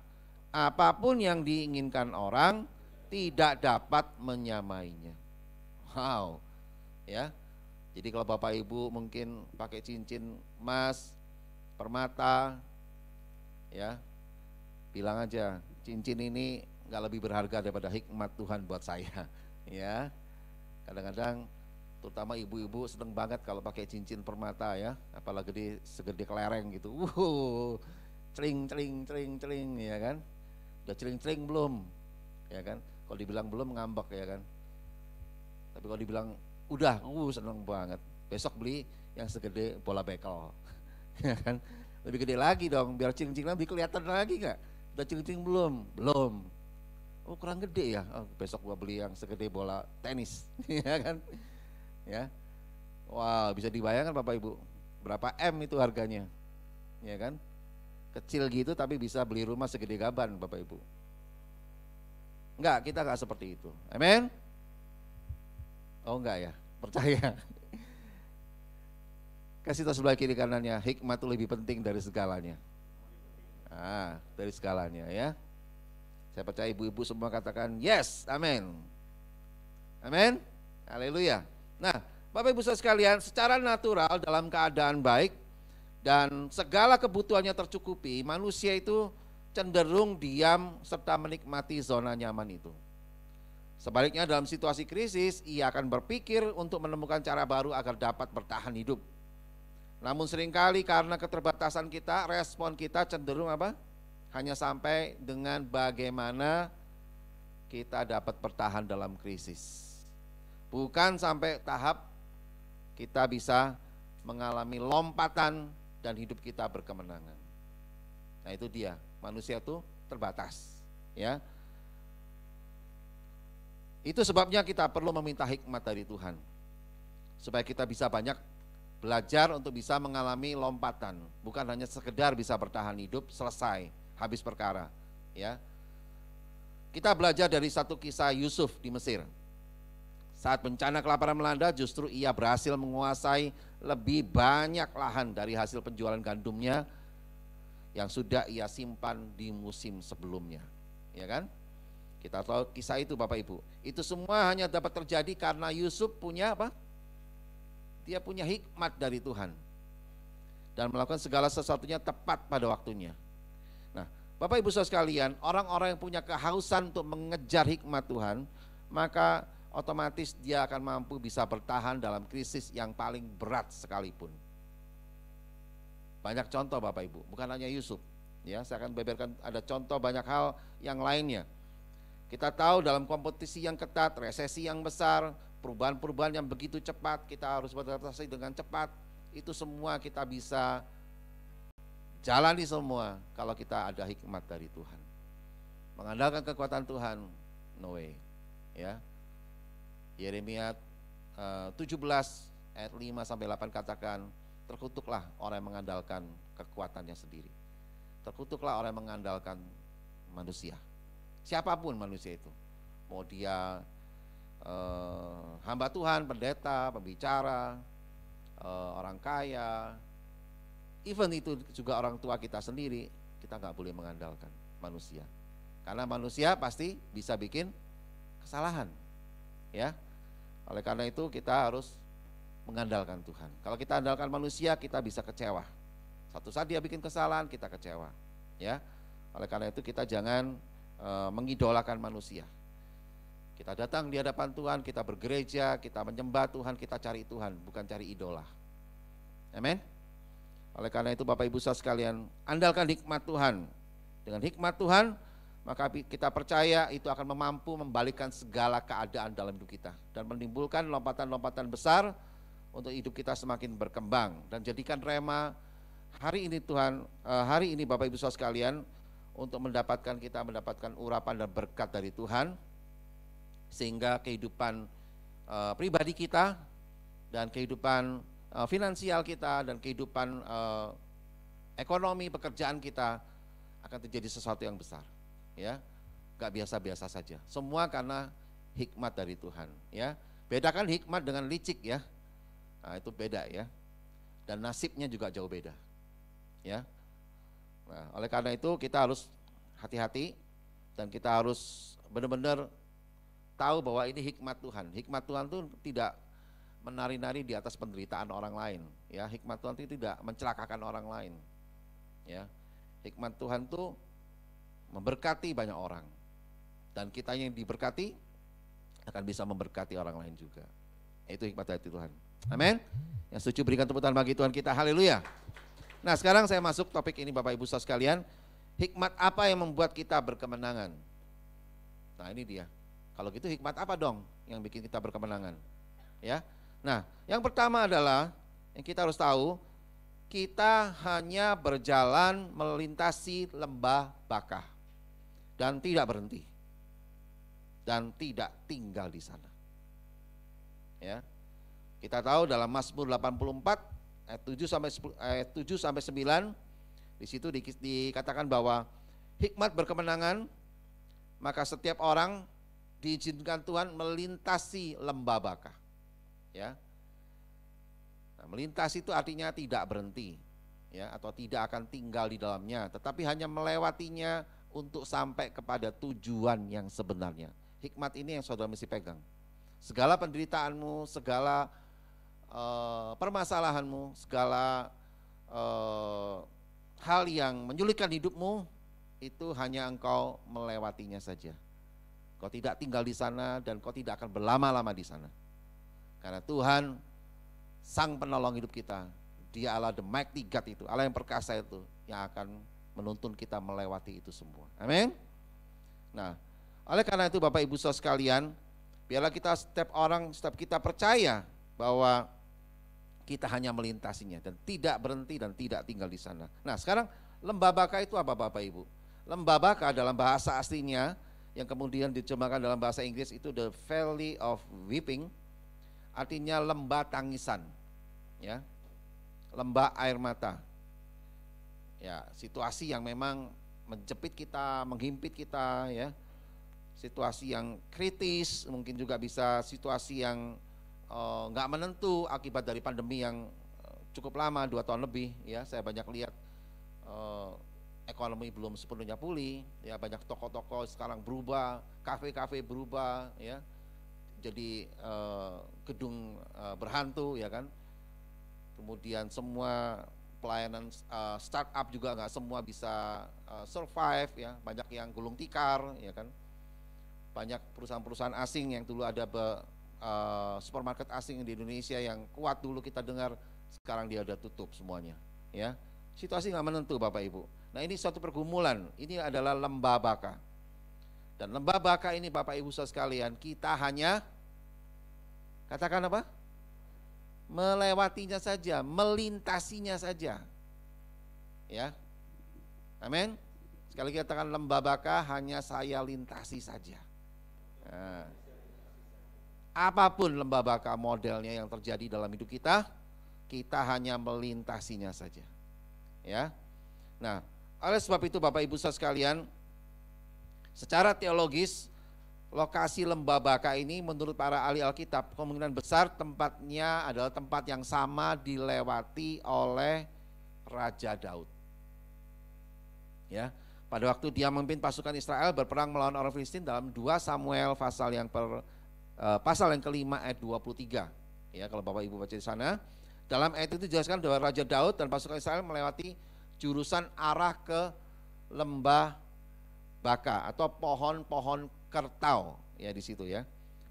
Apapun yang diinginkan orang tidak dapat menyamainya. Wow, ya. Jadi kalau Bapak Ibu mungkin pakai cincin emas, permata, ya, bilang aja, cincin ini nggak lebih berharga daripada hikmat Tuhan buat saya, ya. Kadang-kadang terutama ibu-ibu seneng banget kalau pakai cincin permata, ya, apalagi segede kelereng gitu. Celing, celing, celing, celing, ya kan? Udah celing-celing belum, ya kan? Kalau dibilang belum ngambek, ya kan? Tapi kalau dibilang udah, seneng banget. Besok beli yang segede bola bekel, ya kan? Lebih gede lagi dong, biar ciling-ciling lebih kelihatan lagi nggak? Udah ciling-ciling belum? Belum. Oh kurang gede ya? Oh, besok gua beli yang segede bola tenis, ya kan? Ya, wow, bisa dibayangkan Bapak Ibu, berapa M itu harganya, ya kan? Kecil gitu tapi bisa beli rumah segede gaban Bapak Ibu. Enggak, kita enggak seperti itu. Amin. Oh enggak ya, percaya. Kasih tahu sebelah kiri kanannya, hikmat itu lebih penting dari segalanya. Dari segalanya, ya. Saya percaya ibu-ibu semua katakan yes, amin. Amin. Haleluya. Nah, Bapak Ibu Saudara sekalian, secara natural dalam keadaan baik dan segala kebutuhannya tercukupi, manusia itu cenderung diam serta menikmati zona nyaman itu. Sebaliknya dalam situasi krisis, ia akan berpikir untuk menemukan cara baru agar dapat bertahan hidup. Namun seringkali karena keterbatasan kita, respon kita cenderung apa? Hanya sampai dengan bagaimana kita dapat bertahan dalam krisis. Bukan sampai tahap kita bisa mengalami lompatan dan hidup kita berkemenangan. Nah itu dia, manusia itu terbatas, ya. Itu sebabnya kita perlu meminta hikmat dari Tuhan, supaya kita bisa banyak belajar untuk bisa mengalami lompatan, bukan hanya sekedar bisa bertahan hidup, selesai, habis perkara, ya. Kita belajar dari satu kisah Yusuf di Mesir. Saat bencana kelaparan melanda, justru ia berhasil menguasai lebih banyak lahan dari hasil penjualan gandumnya yang sudah ia simpan di musim sebelumnya, ya kan? Kita tahu kisah itu Bapak Ibu. Itu semua hanya dapat terjadi karena Yusuf punya apa? Dia punya hikmat dari Tuhan dan melakukan segala sesuatunya tepat pada waktunya. Nah, Bapak Ibu Saudara sekalian, orang-orang yang punya kehausan untuk mengejar hikmat Tuhan, maka otomatis dia akan mampu bisa bertahan dalam krisis yang paling berat sekalipun. Banyak contoh Bapak Ibu, bukan hanya Yusuf. Ya, saya akan beberkan ada contoh banyak hal yang lainnya. Kita tahu dalam kompetisi yang ketat, resesi yang besar, perubahan-perubahan yang begitu cepat, kita harus beradaptasi dengan cepat. Itu semua kita bisa jalani semua kalau kita ada hikmat dari Tuhan. Mengandalkan kekuatan Tuhan, no way. Ya. Yeremia 17 ayat 5 sampai 8 katakan, terkutuklah orang yang mengandalkan kekuatannya sendiri. Terkutuklah orang yang mengandalkan manusia. Siapapun manusia itu. Mau dia hamba Tuhan, pendeta, pembicara, orang kaya, even itu juga orang tua kita sendiri, kita nggak boleh mengandalkan manusia. Karena manusia pasti bisa bikin kesalahan. Ya, oleh karena itu kita harus mengandalkan Tuhan. Kalau kita andalkan manusia, kita bisa kecewa. Satu saat dia bikin kesalahan, kita kecewa. Ya, oleh karena itu kita jangan mengidolakan manusia. Kita datang di hadapan Tuhan, kita bergereja, kita menyembah Tuhan, kita cari Tuhan, bukan cari idola. Amin. Oleh karena itu Bapak Ibu saudara sekalian, andalkan hikmat Tuhan. Dengan hikmat Tuhan, maka kita percaya itu akan mampu membalikkan segala keadaan dalam hidup kita dan menimbulkan lompatan-lompatan besar untuk hidup kita semakin berkembang. Dan jadikan rema hari ini Tuhan, hari ini Bapak Ibu saudara sekalian, untuk mendapatkan urapan dan berkat dari Tuhan, sehingga kehidupan pribadi kita dan kehidupan finansial kita dan kehidupan ekonomi pekerjaan kita akan terjadi sesuatu yang besar. Ya, gak biasa-biasa saja. Semua karena hikmat dari Tuhan. Ya, Bedakan hikmat dengan licik ya. Nah, itu beda ya. Dan nasibnya juga jauh beda. Ya. Nah, oleh karena itu kita harus hati-hati dan kita harus benar-benar tahu bahwa ini hikmat Tuhan. Hikmat Tuhan itu tidak menari-nari di atas penderitaan orang lain, ya. Hikmat Tuhan itu tidak mencelakakan orang lain. Ya. Hikmat Tuhan itu memberkati banyak orang. Dan kita yang diberkati akan bisa memberkati orang lain juga. Itu hikmat dari Tuhan. Amin. Yang setuju berikan tepuk tangan bagi Tuhan kita. Haleluya. Nah, sekarang saya masuk topik ini Bapak Ibu Saudara sekalian. Hikmat apa yang membuat kita berkemenangan? Nah, ini dia. Kalau gitu hikmat apa dong yang bikin kita berkemenangan? Ya. Nah, yang pertama adalah yang kita harus tahu, kita hanya berjalan melintasi lembah Bakah dan tidak berhenti. Dan tidak tinggal di sana. Ya. Kita tahu dalam Mazmur 84 ayat 7 sampai 9 di situ dikatakan bahwa hikmat berkemenangan, maka setiap orang diizinkan Tuhan melintasi lembah Bakah. Ya. Nah, melintasi itu artinya tidak berhenti, ya, atau tidak akan tinggal di dalamnya, tetapi hanya melewatinya untuk sampai kepada tujuan yang sebenarnya. Hikmat ini yang saudara mesti pegang. Segala penderitaanmu, segala permasalahanmu, segala hal yang menyulitkan hidupmu, itu hanya engkau melewatinya saja. Kau tidak tinggal di sana dan kau tidak akan berlama-lama di sana. Karena Tuhan, Sang Penolong hidup kita, Dia Allah the mighty God itu, Allah yang perkasa itu, yang akan menuntun kita melewati itu semua. Amin. Nah, oleh karena itu Bapak Ibu Saudara sekalian, biarlah kita setiap kita percaya bahwa kita hanya melintasinya dan tidak berhenti dan tidak tinggal di sana. Nah, sekarang lembah Bakah itu apa Bapak Ibu? Lembah Bakah dalam bahasa aslinya yang kemudian diterjemahkan dalam bahasa Inggris itu the Valley of Weeping, artinya lembah tangisan, ya, lembah air mata. Ya, situasi yang memang menjepit kita, menghimpit kita, ya, situasi yang kritis, mungkin juga bisa situasi yang nggak menentu akibat dari pandemi yang cukup lama, 2 tahun lebih, ya. Saya banyak lihat ekonomi belum sepenuhnya pulih, ya, banyak toko-toko sekarang berubah, kafe-kafe berubah, ya, jadi gedung berhantu, ya kan. Kemudian semua pelayanan startup juga nggak semua bisa survive, ya, banyak yang gulung tikar, ya kan. Banyak perusahaan-perusahaan asing yang dulu ada supermarket asing di Indonesia yang kuat dulu kita dengar, sekarang dia udah tutup semuanya, ya. Situasi nggak menentu Bapak Ibu. Nah, ini suatu pergumulan. Ini adalah lembah Bakah. Dan lembah Bakah ini Bapak Ibu Saudara sekalian, kita hanya katakan apa? Melewatinya saja, melintasinya saja. Ya. Amin. Sekali lagi katakan lembah Bakah hanya saya lintasi saja. Nah, apapun lembah Bakah modelnya yang terjadi dalam hidup kita, kita hanya melintasinya saja. Ya. Nah, oleh sebab itu Bapak Ibu Saudara sekalian, secara teologis lokasi lembah Bakah ini menurut para ahli Alkitab kemungkinan besar tempatnya adalah tempat yang sama dilewati oleh Raja Daud. Ya, pada waktu dia memimpin pasukan Israel berperang melawan orang Filistin dalam 2 Samuel pasal yang kelima ayat 23. Ya, kalau Bapak Ibu baca di sana, dalam ayat itu dijelaskan bahwa Raja Daud dan pasukan Israel melewati jurusan arah ke lembah Bakah atau pohon-pohon kertau, ya, di situ, ya.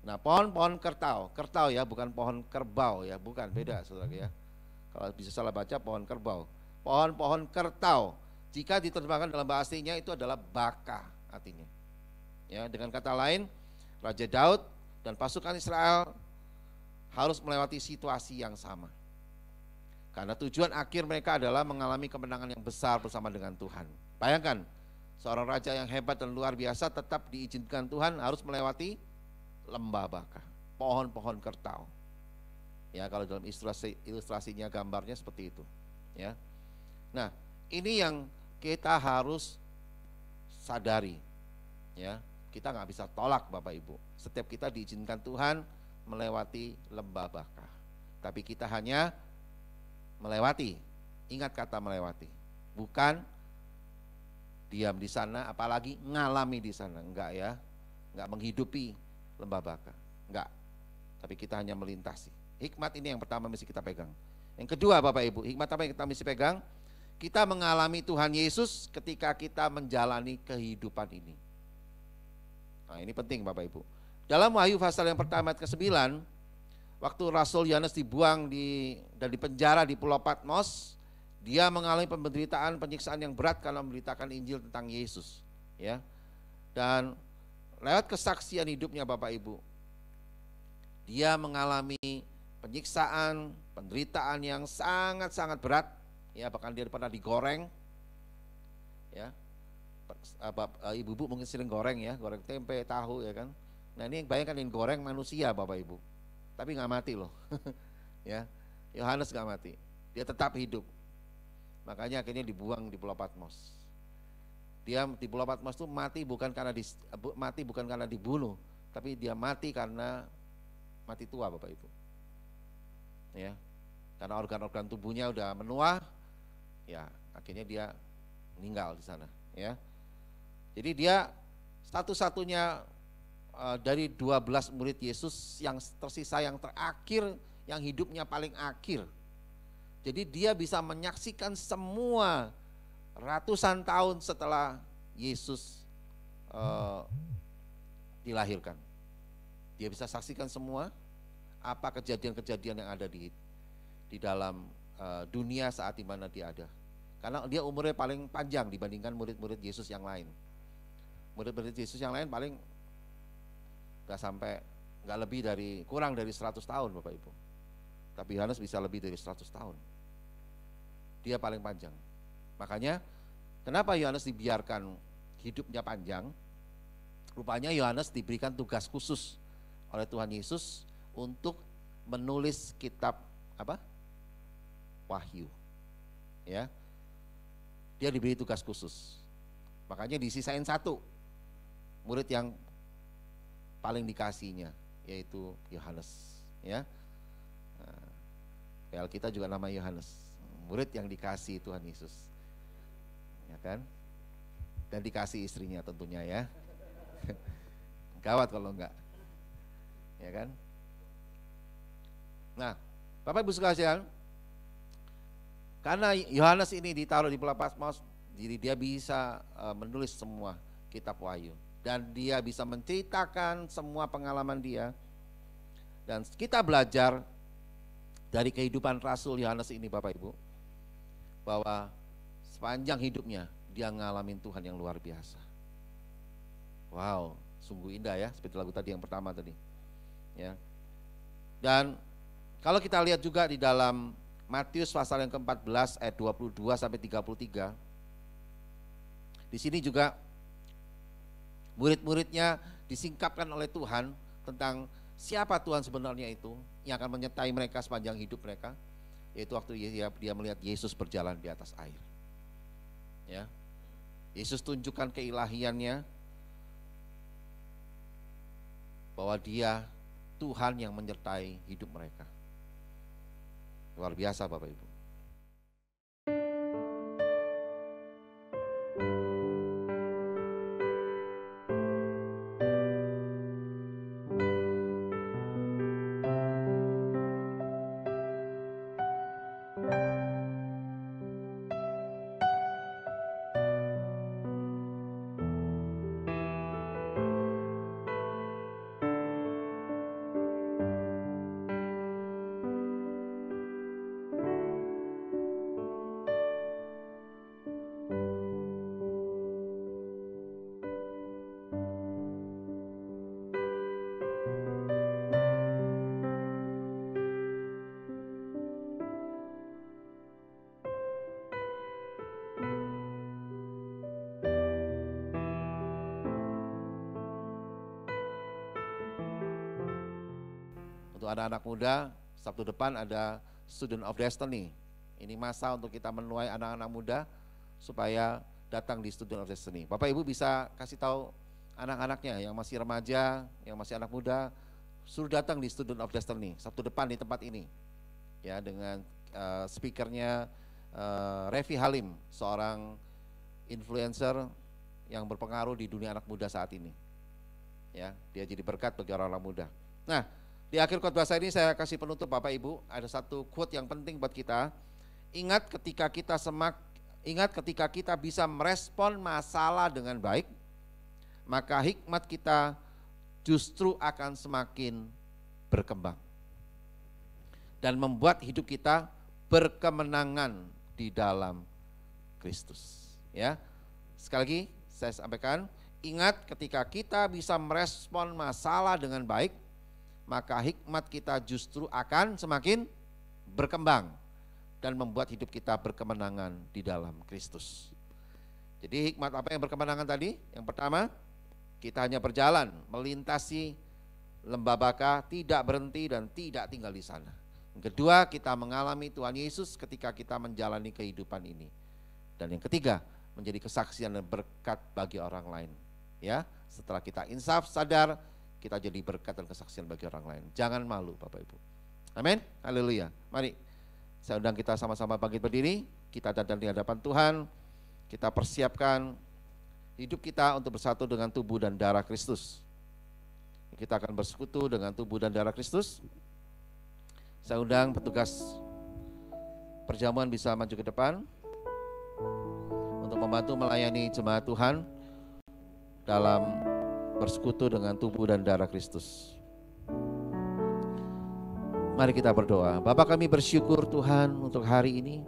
Nah, pohon-pohon kertau ya, bukan pohon kerbau, ya, bukan, beda saudara, ya. Kalau bisa salah baca pohon kerbau, pohon-pohon kertau. Jika diterjemahkan dalam bahasa aslinya itu adalah Bakah artinya. Ya, dengan kata lain, Raja Daud dan pasukan Israel harus melewati situasi yang sama. Karena tujuan akhir mereka adalah mengalami kemenangan yang besar bersama dengan Tuhan. Bayangkan, seorang raja yang hebat dan luar biasa tetap diizinkan Tuhan harus melewati lembah Bakah, pohon-pohon kertau. Ya, kalau dalam ilustrasinya gambarnya seperti itu, ya. Nah, ini yang kita harus sadari, ya. Kita nggak bisa tolak Bapak Ibu. Setiap kita diizinkan Tuhan melewati lembah Baka. Tapi kita hanya melewati. Ingat kata melewati. Bukan diam di sana, apalagi ngalami di sana. Enggak ya. Enggak menghidupi lembah Baka. Enggak. Tapi kita hanya melintasi. Hikmat ini yang pertama mesti kita pegang. Yang kedua Bapak Ibu, hikmat apa yang kita mesti pegang? Kita mengalami Tuhan Yesus ketika kita menjalani kehidupan ini. Nah ini penting Bapak Ibu. Dalam Wahyu pasal yang pertama ke-9, waktu Rasul Yohanes dibuang dan dipenjara di Pulau Patmos, dia mengalami penderitaan, penyiksaan yang berat karena memberitakan Injil tentang Yesus. Ya. Dan lewat kesaksian hidupnya Bapak Ibu, dia mengalami penyiksaan, penderitaan yang sangat-sangat berat. Ya, bahkan dia pernah digoreng. Ya. Ibu-ibu mungkin sering goreng ya, goreng tempe, tahu ya kan. Nah ini bayangkan ini goreng manusia Bapak Ibu, tapi nggak mati loh. Ya, Yohanes nggak mati, dia tetap hidup. Makanya akhirnya dibuang di Pulau Patmos. Dia di Pulau Patmos itu mati bukan karena dibunuh, tapi dia mati karena mati tua Bapak Ibu. Ya, karena organ-organ tubuhnya udah menua, ya akhirnya dia meninggal di sana. Ya, jadi dia satu-satunya dari 12 murid Yesus yang tersisa, yang terakhir, yang hidupnya paling akhir. Jadi dia bisa menyaksikan semua ratusan tahun setelah Yesus dilahirkan. Dia bisa saksikan semua apa kejadian-kejadian yang ada di dalam dunia saat di mana dia ada. Karena dia umurnya paling panjang dibandingkan murid-murid Yesus yang lain. Murid-murid Yesus yang lain paling kurang dari 100 tahun Bapak Ibu. Tapi Yohanes bisa lebih dari 100 tahun. Dia paling panjang. Makanya kenapa Yohanes dibiarkan hidupnya panjang? Rupanya Yohanes diberikan tugas khusus oleh Tuhan Yesus untuk menulis kitab apa? Wahyu. Ya. Dia diberi tugas khusus. Makanya disisain satu murid yang paling dikasihnya, yaitu Yohanes. Ya. Nah, PL kita juga nama Yohanes, murid yang dikasih Tuhan Yesus. Ya kan? Dan dikasih istrinya tentunya ya. Gawat kalau enggak. Ya kan? Nah, Bapak Ibu sekalian, karena Yohanes ini ditaruh di Pulau Patmos, jadi dia bisa menulis semua kitab Wahyu dan dia bisa menceritakan semua pengalaman dia. Dan kita belajar dari kehidupan Rasul Yohanes ini Bapak Ibu, bahwa sepanjang hidupnya dia ngalamin Tuhan yang luar biasa. Wow, sungguh indah ya, seperti lagu tadi yang pertama tadi. Ya. Dan kalau kita lihat juga di dalam Matius pasal yang ke-14 ayat 22 sampai 33. Di sini juga murid-muridnya disingkapkan oleh Tuhan tentang siapa Tuhan sebenarnya itu yang akan menyertai mereka sepanjang hidup mereka, yaitu waktu dia melihat Yesus berjalan di atas air. Ya. Yesus tunjukkan keilahiannya, bahwa dia Tuhan yang menyertai hidup mereka. Luar biasa Bapak Ibu. Untuk anak-anak muda, Sabtu depan ada Student of Destiny. Ini masa untuk kita menuai anak-anak muda supaya datang di Student of Destiny. Bapak Ibu bisa kasih tahu anak-anaknya yang masih remaja, yang masih anak muda, suruh datang di Student of Destiny Sabtu depan di tempat ini, ya, dengan speakernya Revi Halim, seorang influencer yang berpengaruh di dunia anak muda saat ini. Ya, dia jadi berkat bagi orang-orang muda. Nah, di akhir khotbah saya ini saya kasih penutup Bapak Ibu, ada satu quote yang penting buat kita. Ingat ketika kita bisa merespon masalah dengan baik, maka hikmat kita justru akan semakin berkembang dan membuat hidup kita berkemenangan di dalam Kristus. Ya, sekali lagi saya sampaikan, ingat ketika kita bisa merespon masalah dengan baik, maka hikmat kita justru akan semakin berkembang dan membuat hidup kita berkemenangan di dalam Kristus. Jadi hikmat apa yang berkemenangan tadi? Yang pertama, kita hanya berjalan melintasi lembah Baka, tidak berhenti dan tidak tinggal di sana. Yang kedua, kita mengalami Tuhan Yesus ketika kita menjalani kehidupan ini. Dan yang ketiga, menjadi kesaksian dan berkat bagi orang lain. Ya, setelah kita insaf, sadar, kita jadi berkat dan kesaksian bagi orang lain. Jangan malu Bapak Ibu. Amin. Haleluya. Mari saya undang kita sama-sama bangkit berdiri. Kita datang di hadapan Tuhan. Kita persiapkan hidup kita untuk bersatu dengan tubuh dan darah Kristus. Kita akan bersekutu dengan tubuh dan darah Kristus. Saya undang petugas perjamuan bisa maju ke depan untuk membantu melayani jemaat Tuhan dalam bersekutu dengan tubuh dan darah Kristus. Mari kita berdoa. Bapa, kami bersyukur Tuhan untuk hari ini.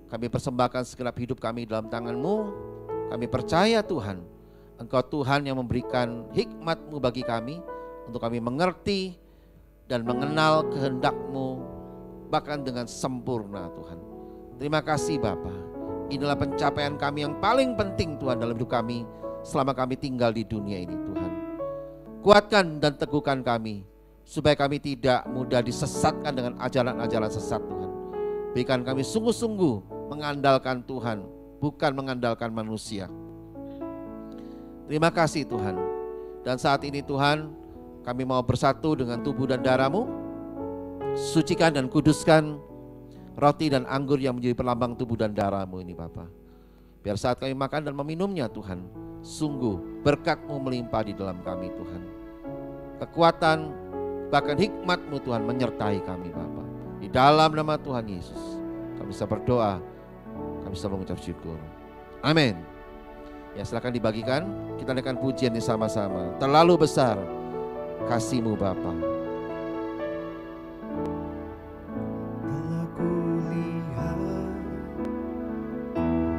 Kami persembahkan segenap hidup kami dalam tangan-Mu. Kami percaya Tuhan, Engkau Tuhan yang memberikan hikmat-Mu bagi kami, untuk kami mengerti dan mengenal kehendak-Mu bahkan dengan sempurna Tuhan. Terima kasih Bapa. Inilah pencapaian kami yang paling penting Tuhan dalam hidup kami selama kami tinggal di dunia ini Tuhan. Kuatkan dan teguhkan kami supaya kami tidak mudah disesatkan dengan ajaran-ajaran sesat Tuhan. Berikan kami sungguh-sungguh mengandalkan Tuhan, bukan mengandalkan manusia. Terima kasih Tuhan. Dan saat ini Tuhan, kami mau bersatu dengan tubuh dan darah-Mu. Sucikan dan kuduskan roti dan anggur yang menjadi pelambang tubuh dan darah-Mu ini Bapa. Biar saat kami makan dan meminumnya Tuhan, sungguh berkat-Mu melimpah di dalam kami Tuhan. Kekuatan bahkan hikmat-Mu Tuhan menyertai kami Bapa. Di dalam nama Tuhan Yesus kami bisa berdoa, kami bisa mengucap syukur. Amin. Ya, silakan dibagikan. Kita naikkan pujian ini sama-sama. Terlalu besar kasih-Mu Bapa. Telah kulihat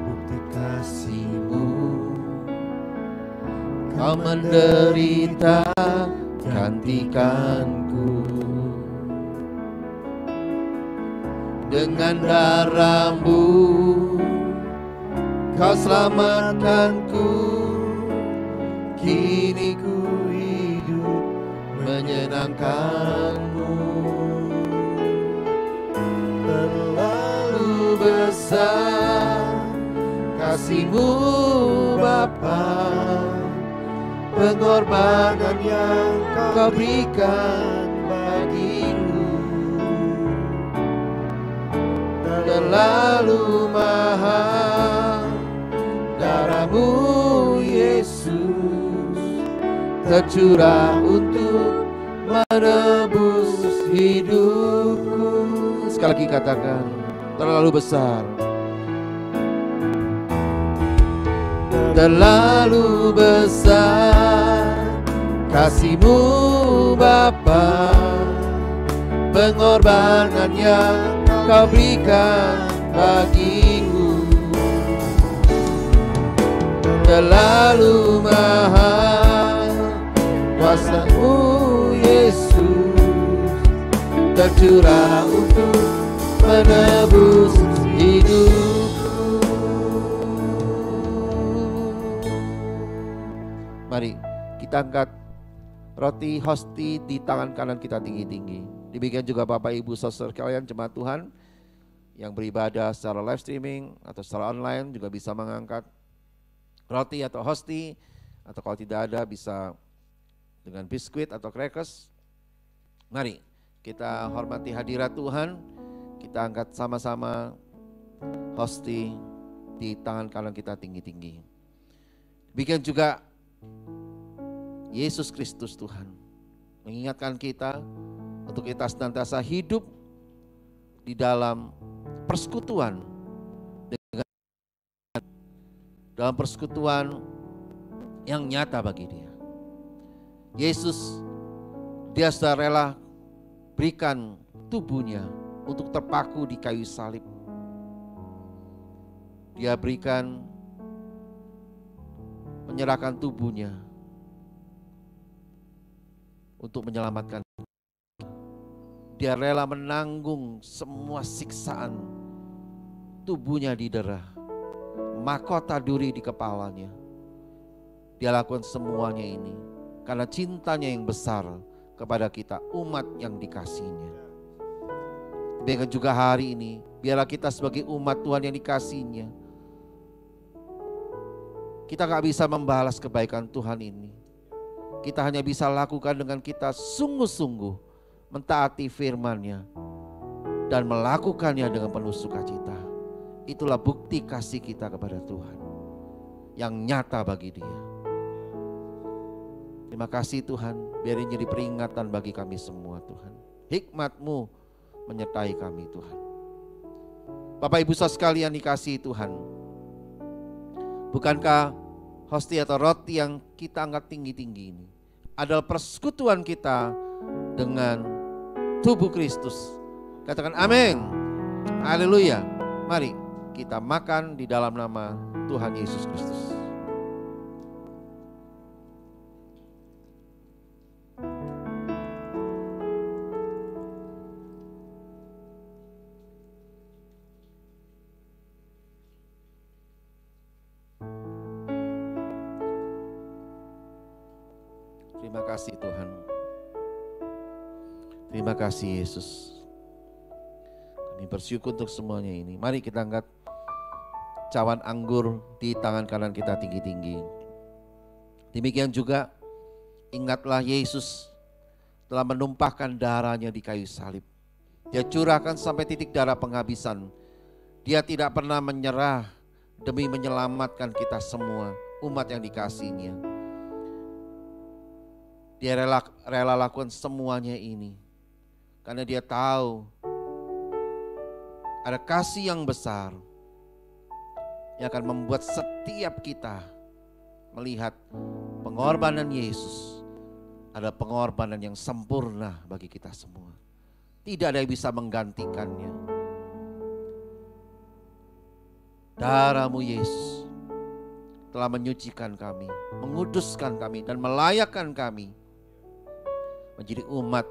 bukti kasih-Mu, Kau menderita gantikanku. Dengan darah-Mu Kau selamatkanku. Kini ku hidup menyenangkan-Mu. Terlalu besar kasih-Mu Bapa, pengorbanan yang Kau berikan bagiku. Terlalu mahal darah-Mu Yesus, tercurah untuk menebus hidupku. Sekali lagi katakan, terlalu besar. Terlalu besar kasih-Mu Bapa, pengorbanan yang Kau berikan bagiku. Terlalu mahal kuasa-Mu Yesus, tercurah untuk menebus hidupku. Mari kita angkat roti hosti di tangan kanan kita tinggi-tinggi. Demikian juga Bapak Ibu saudara sekalian jemaat Tuhan yang beribadah secara live streaming atau secara online juga bisa mengangkat roti atau hosti, atau kalau tidak ada bisa dengan biskuit atau crackers. Mari kita hormati hadirat Tuhan. Kita angkat sama-sama hosti di tangan kanan kita tinggi-tinggi. Demikian juga Yesus Kristus Tuhan mengingatkan kita untuk kita senantiasa hidup di dalam persekutuan dengan, dalam persekutuan yang nyata bagi Dia. Yesus, Dia sudah rela berikan tubuhnya untuk terpaku di kayu salib. Dia berikan, menyerahkan tubuhnya untuk menyelamatkan. Dia rela menanggung semua siksaan, tubuhnya didera, mahkota duri di kepalanya. Dia lakukan semuanya ini karena cintanya yang besar kepada kita, umat yang dikasihinya. Biarkan juga hari ini, biarlah kita sebagai umat Tuhan yang dikasihinya, kita gak bisa membalas kebaikan Tuhan ini. Kita hanya bisa lakukan dengan kita sungguh-sungguh mentaati firman-Nya dan melakukannya dengan penuh sukacita. Itulah bukti kasih kita kepada Tuhan yang nyata bagi Dia. Terima kasih Tuhan, biar ini jadi peringatan bagi kami semua Tuhan. Hikmat-Mu menyertai kami Tuhan. Bapak Ibu saudara sekalian dikasihi Tuhan, bukankah hosti atau roti yang kita angkat tinggi-tinggi ini adalah persekutuan kita dengan tubuh Kristus? Katakan amin. Haleluya. Mari kita makan di dalam nama Tuhan Yesus Kristus. Terima kasih Tuhan. Terima kasih Yesus. Kami bersyukur untuk semuanya ini. Mari kita angkat cawan anggur di tangan kanan kita tinggi-tinggi. Demikian juga ingatlah Yesus telah menumpahkan darahnya di kayu salib. Dia curahkan sampai titik darah penghabisan. Dia tidak pernah menyerah demi menyelamatkan kita semua, umat yang dikasihinya. Dia rela lakukan semuanya ini karena Dia tahu ada kasih yang besar yang akan membuat setiap kita melihat pengorbanan Yesus adalah pengorbanan yang sempurna bagi kita semua. Tidak ada yang bisa menggantikannya. Darah-Mu Yesus telah menyucikan kami, menguduskan kami dan melayakkan kami menjadi umat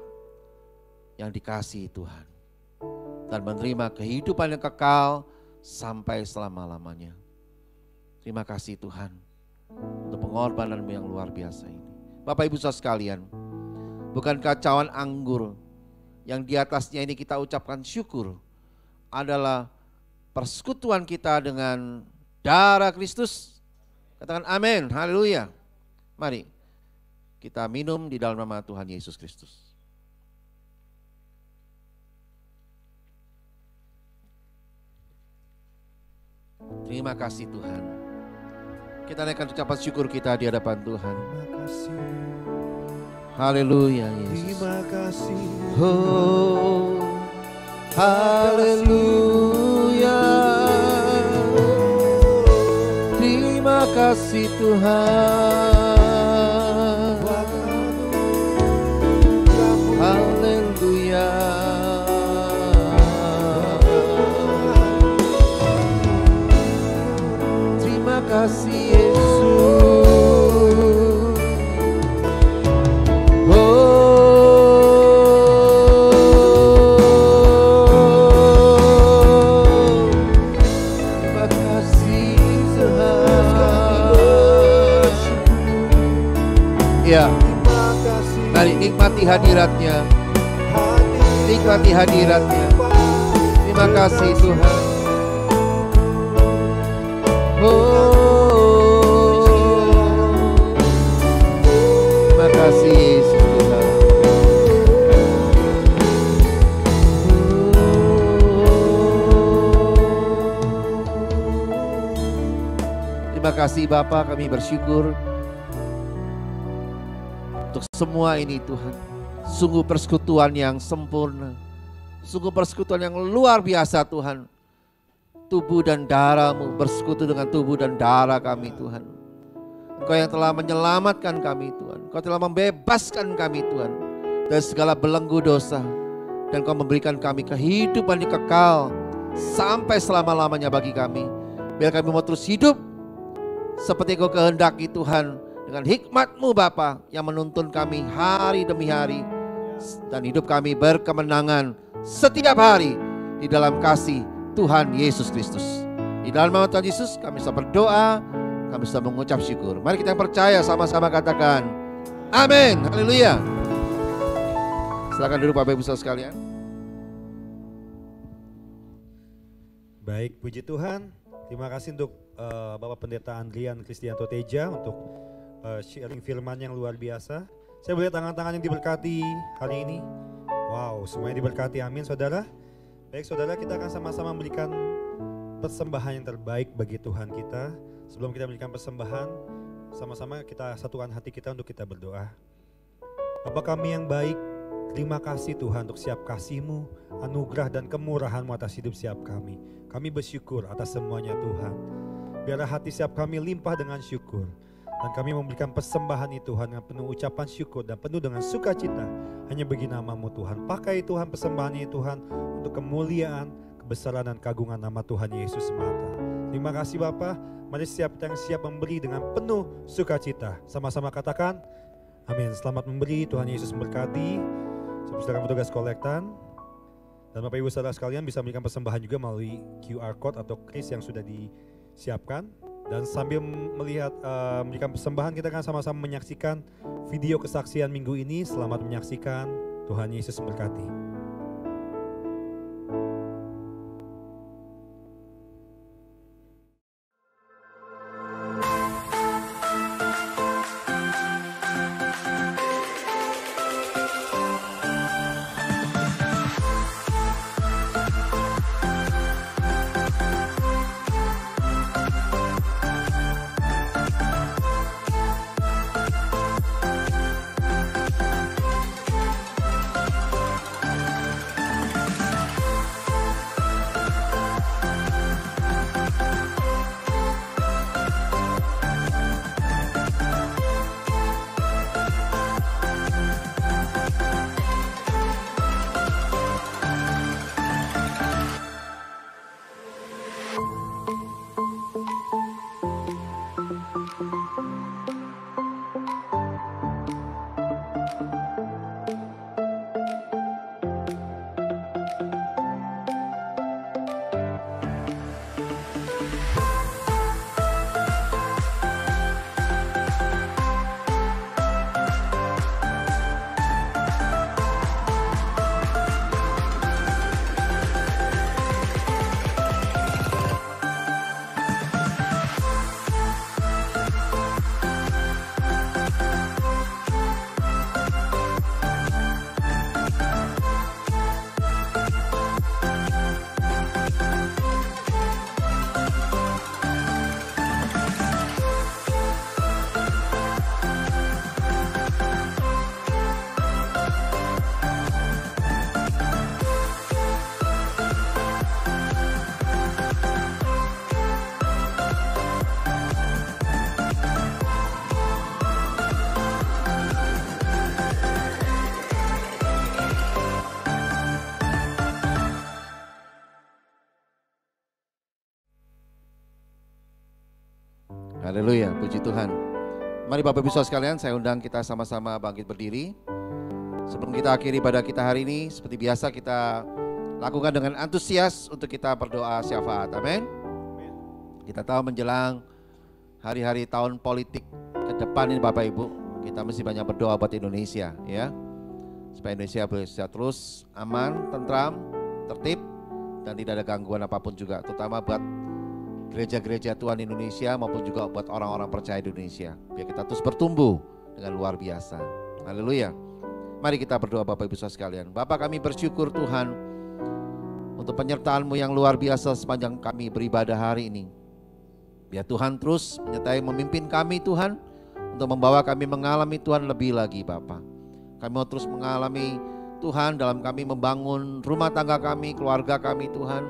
yang dikasihi Tuhan dan menerima kehidupan yang kekal sampai selama-lamanya. Terima kasih Tuhan untuk pengorbanan-Mu yang luar biasa ini. Bapak Ibu saudara sekalian, bukankah cawan anggur yang di atasnya ini kita ucapkan syukur adalah persekutuan kita dengan darah Kristus? Katakan amin, haleluya. Mari kita minum di dalam nama Tuhan Yesus Kristus. Terima kasih Tuhan. Kita naikkan ucapan syukur kita di hadapan Tuhan. Terima kasih. Haleluya Yesus. Terima kasih. Oh, haleluya. Terima kasih Tuhan. Haleluya. Terima kasih Yesus. Terima kasih Tuhan. Ya, mari nikmati hadirat-Nya. Nikmati hadirat-Nya. Terima kasih Tuhan. Terima kasih Yesus Tuhan. Terima kasih Bapa, kami bersyukur untuk semua ini Tuhan. Sungguh persekutuan yang sempurna, sungguh persekutuan yang luar biasa Tuhan. Tubuh dan darah-Mu bersekutu dengan tubuh dan darah kami Tuhan. Engkau yang telah menyelamatkan kami Tuhan. Engkau telah membebaskan kami Tuhan dari segala belenggu dosa. Dan Engkau memberikan kami kehidupan yang kekal sampai selama-lamanya bagi kami. Biar kami mau terus hidup seperti Engkau kehendaki Tuhan, dengan hikmat-Mu Bapa yang menuntun kami hari demi hari, dan hidup kami berkemenangan setiap hari di dalam kasih Tuhan Yesus Kristus. Di dalam nama Tuhan Yesus kami sudah berdoa, kami sudah mengucap syukur. Mari kita percaya sama-sama katakan amin. Haleluya. Silakan duduk Bapak Ibu Saudara sekalian. Baik, puji Tuhan. Terima kasih untuk Bapak Pendeta Andrian Kristianto Teja untuk sharing firman yang luar biasa. Saya melihat tangan-tangan yang diberkati hari ini. Wow, semuanya diberkati, amin saudara. Baik saudara, kita akan sama-sama memberikan persembahan yang terbaik bagi Tuhan kita. Sebelum kita memberikan persembahan, sama-sama kita satukan hati kita untuk kita berdoa. Bapa kami yang baik, terima kasih Tuhan untuk setiap kasih-Mu, anugerah dan kemurahan-Mu atas hidup setiap kami. Kami bersyukur atas semuanya Tuhan. Biarlah hati setiap kami limpah dengan syukur. Dan kami memberikan persembahan itu Tuhan dengan penuh ucapan syukur dan penuh dengan sukacita. Hanya bagi nama-Mu Tuhan. Pakai Tuhan persembahan ini Tuhan untuk kemuliaan, kebesaran dan keagungan nama Tuhan Yesus semata. Terima kasih Bapa. Mari setiap kita yang siap memberi dengan penuh sukacita. Sama-sama katakan amin. Selamat memberi, Tuhan Yesus memberkati. Saudara petugas kolektan. Dan Bapak Ibu Saudara sekalian bisa memberikan persembahan juga melalui QR Code atau kris yang sudah disiapkan. Dan sambil melihat memberikan persembahan, kita akan sama-sama menyaksikan video kesaksian minggu ini. Selamat menyaksikan, Tuhan Yesus memberkati. Haleluya, puji Tuhan. Mari Bapak Ibu Saudara sekalian, saya undang kita sama-sama bangkit berdiri. Sebelum kita akhiri ibadah kita hari ini, seperti biasa kita lakukan dengan antusias untuk kita berdoa syafaat. Amin. Kita tahu menjelang hari-hari tahun politik ke depan ini Bapak Ibu, kita mesti banyak berdoa buat Indonesia ya. Supaya Indonesia bisa terus aman, tentram, tertib, dan tidak ada gangguan apapun juga, terutama buat gereja-gereja Tuhan Indonesia maupun juga buat orang-orang percaya di Indonesia. Biar kita terus bertumbuh dengan luar biasa. Haleluya. Mari kita berdoa Bapak Ibu Saudara sekalian. Bapa, kami bersyukur Tuhan untuk penyertaan-Mu yang luar biasa sepanjang kami beribadah hari ini. Biar Tuhan terus menyertai memimpin kami Tuhan, untuk membawa kami mengalami Tuhan lebih lagi Bapa. Kami mau terus mengalami Tuhan dalam kami membangun rumah tangga kami, keluarga kami Tuhan,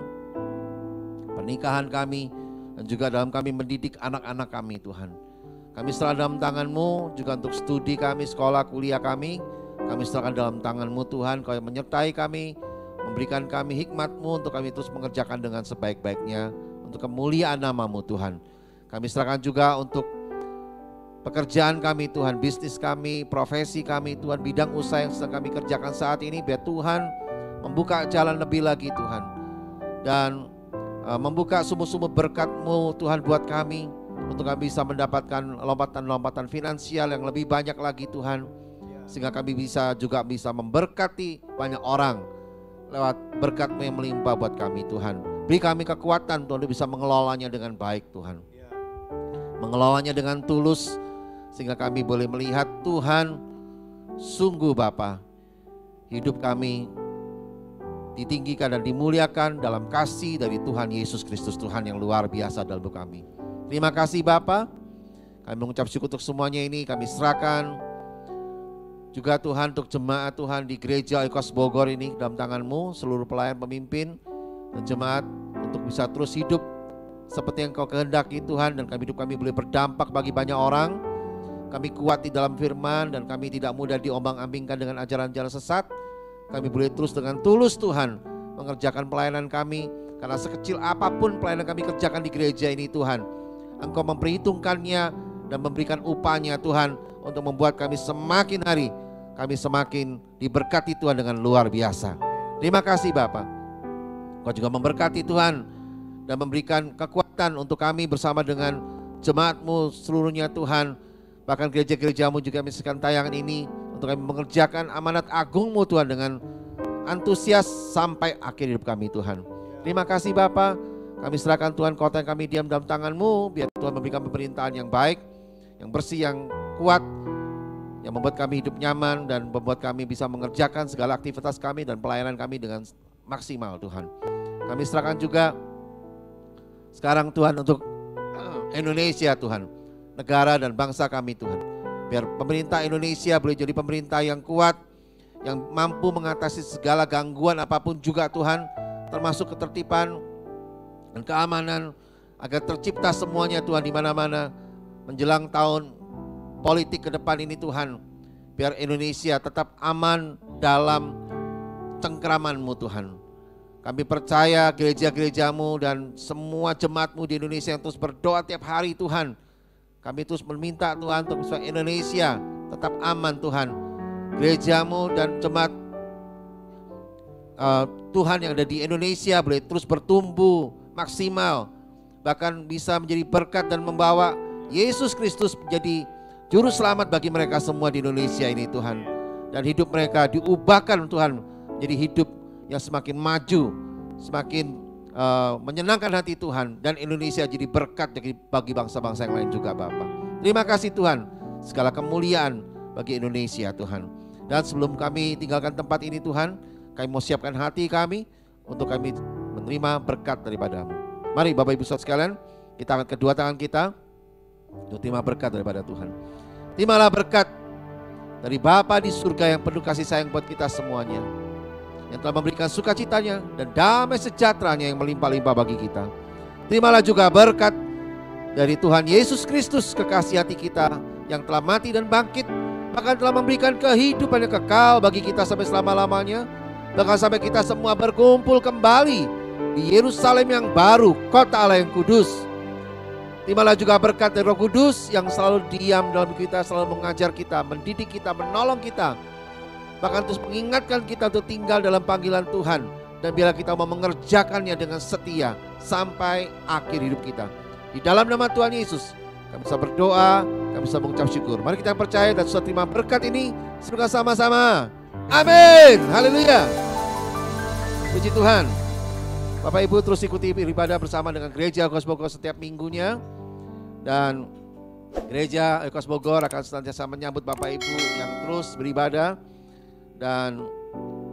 pernikahan kami, dan juga dalam kami mendidik anak-anak kami Tuhan. Kami serahkan dalam tangan-Mu juga untuk studi kami, sekolah, kuliah kami. Kami serahkan dalam tangan-Mu Tuhan, Kau yang menyertai kami, memberikan kami hikmat-Mu untuk kami terus mengerjakan dengan sebaik-baiknya, untuk kemuliaan nama-Mu Tuhan. Kami serahkan juga untuk pekerjaan kami Tuhan, bisnis kami, profesi kami Tuhan, bidang usaha yang sedang kami kerjakan saat ini. Biar Tuhan membuka jalan lebih lagi Tuhan, dan membuka sumber-sumber berkat-Mu Tuhan buat kami, untuk kami bisa mendapatkan lompatan-lompatan finansial yang lebih banyak lagi Tuhan, sehingga kami bisa memberkati banyak orang lewat berkat-Mu yang melimpah buat kami Tuhan. Beri kami kekuatan Tuhan untuk bisa mengelolanya dengan baik Tuhan, mengelolanya dengan tulus, sehingga kami boleh melihat Tuhan, sungguh Bapa, hidup kami ditinggikan dan dimuliakan dalam kasih dari Tuhan Yesus Kristus, Tuhan yang luar biasa dalam hidup kami. Terima kasih Bapa, kami mengucap syukur untuk semuanya ini. Kami serahkan juga Tuhan untuk jemaat Tuhan di gereja Oikos Bogor ini dalam tangan-Mu, seluruh pelayan, pemimpin, dan jemaat, untuk bisa terus hidup seperti yang Kau kehendaki Tuhan, dan hidup kami boleh berdampak bagi banyak orang. Kami kuat di dalam firman, dan kami tidak mudah diombang-ambingkan dengan ajaran-ajaran sesat. Kami boleh terus dengan tulus Tuhan mengerjakan pelayanan kami, karena sekecil apapun pelayanan kami kerjakan di gereja ini Tuhan, Engkau memperhitungkannya dan memberikan upahnya Tuhan, untuk membuat kami semakin hari, kami semakin diberkati Tuhan dengan luar biasa. Terima kasih Bapa. Kau juga memberkati Tuhan dan memberikan kekuatan untuk kami bersama dengan jemaat-Mu seluruhnya Tuhan. Bahkan gereja-gereja-Mu juga menyaksikan tayangan ini, untuk kami mengerjakan amanat agung-Mu Tuhan dengan antusias sampai akhir hidup kami Tuhan. Terima kasih Bapa. Kami serahkan Tuhan kota yang kami diam dalam tangan-Mu. Biar Tuhan memberikan pemerintahan yang baik, yang bersih, yang kuat, yang membuat kami hidup nyaman, dan membuat kami bisa mengerjakan segala aktivitas kami dan pelayanan kami dengan maksimal Tuhan. Kami serahkan juga sekarang Tuhan untuk Indonesia Tuhan, negara dan bangsa kami Tuhan. Biar pemerintah Indonesia boleh jadi pemerintah yang kuat, yang mampu mengatasi segala gangguan apapun juga Tuhan, termasuk ketertiban dan keamanan, agar tercipta semuanya Tuhan di mana-mana menjelang tahun politik ke depan ini Tuhan. Biar Indonesia tetap aman dalam cengkraman-Mu Tuhan. Kami percaya gereja-gereja-Mu dan semua jemaat-Mu di Indonesia yang terus berdoa tiap hari Tuhan. Kami terus meminta Tuhan untuk supaya Indonesia tetap aman Tuhan. Gereja-Mu dan jemaat Tuhan yang ada di Indonesia boleh terus bertumbuh maksimal, bahkan bisa menjadi berkat dan membawa Yesus Kristus menjadi juru selamat bagi mereka semua di Indonesia ini Tuhan. Dan hidup mereka diubahkan Tuhan menjadi hidup yang semakin maju, semakin menyenangkan hati Tuhan, dan Indonesia jadi berkat bagi bangsa-bangsa yang lain juga Bapa. Terima kasih Tuhan, segala kemuliaan bagi Indonesia Tuhan. Dan sebelum kami tinggalkan tempat ini Tuhan, kami mau siapkan hati kami untuk kami menerima berkat daripada-Mu. Mari Bapak Ibu Saudara sekalian, kita angkat kedua tangan kita untuk terima berkat daripada Tuhan. Terimalah berkat dari Bapa di surga yang penuh kasih sayang buat kita semuanya, yang telah memberikan sukacitanya dan damai sejahteranya yang melimpah-limpah bagi kita. Terimalah juga berkat dari Tuhan Yesus Kristus, kekasih hati kita, yang telah mati dan bangkit, bahkan telah memberikan kehidupan yang kekal bagi kita sampai selama-lamanya, bahkan sampai kita semua berkumpul kembali di Yerusalem yang baru, kota Allah yang kudus. Terimalah juga berkat dari Roh Kudus yang selalu diam dalam kita, selalu mengajar kita, mendidik kita, menolong kita, bahkan terus mengingatkan kita untuk tinggal dalam panggilan Tuhan. Dan biarlah kita mau mengerjakannya dengan setia sampai akhir hidup kita. Di dalam nama Tuhan Yesus kami bisa berdoa, kami bisa mengucap syukur. Mari kita percaya dan sudah terima berkat ini semoga sama-sama. Amin. Haleluya. Puji Tuhan. Bapak Ibu terus ikuti ibadah bersama dengan gereja Oikos Bogor setiap minggunya. Dan gereja Oikos Bogor akan senantiasa menyambut Bapak Ibu yang terus beribadah. Dan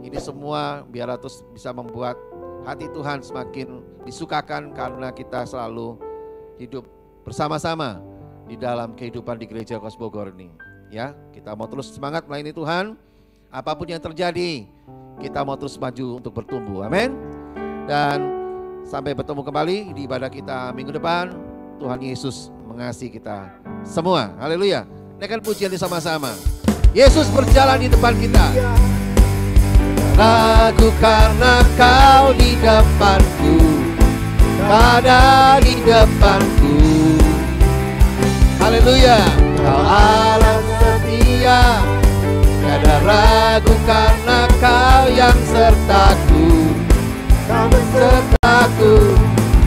ini semua biar terus bisa membuat hati Tuhan semakin disukakan, karena kita selalu hidup bersama-sama di dalam kehidupan di Gereja Kos Bogor ini. Ya, kita mau terus semangat melayani Tuhan. Apapun yang terjadi, kita mau terus maju untuk bertumbuh. Amin. Dan sampai bertemu kembali di ibadah kita minggu depan. Tuhan Yesus mengasihi kita semua. Haleluya. Naikkan pujian ini sama-sama. Yesus berjalan di depan kita. Ragu karena kau di depanku, ada di depanku. Haleluya. Kau Allah setia, tiada ragu karena kau yang sertaku. Kau besertaku,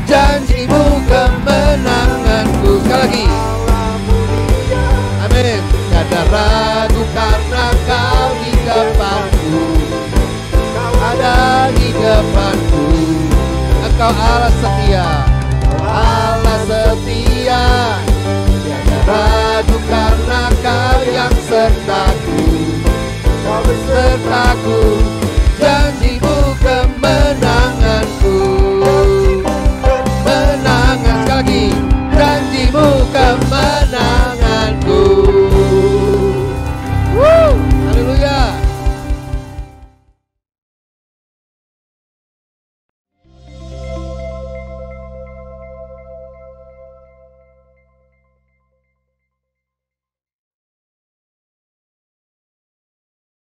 janjimu kemenanganku. Sekali lagi. Amin. Tiada ragu karena kau di depanku, ada di depanku. Engkau Allah setia, Allah setia. Tiada ragu karena kau yang sertaku. Kau besertaku, janjimu kemenanganku. Menangan sekali lagi.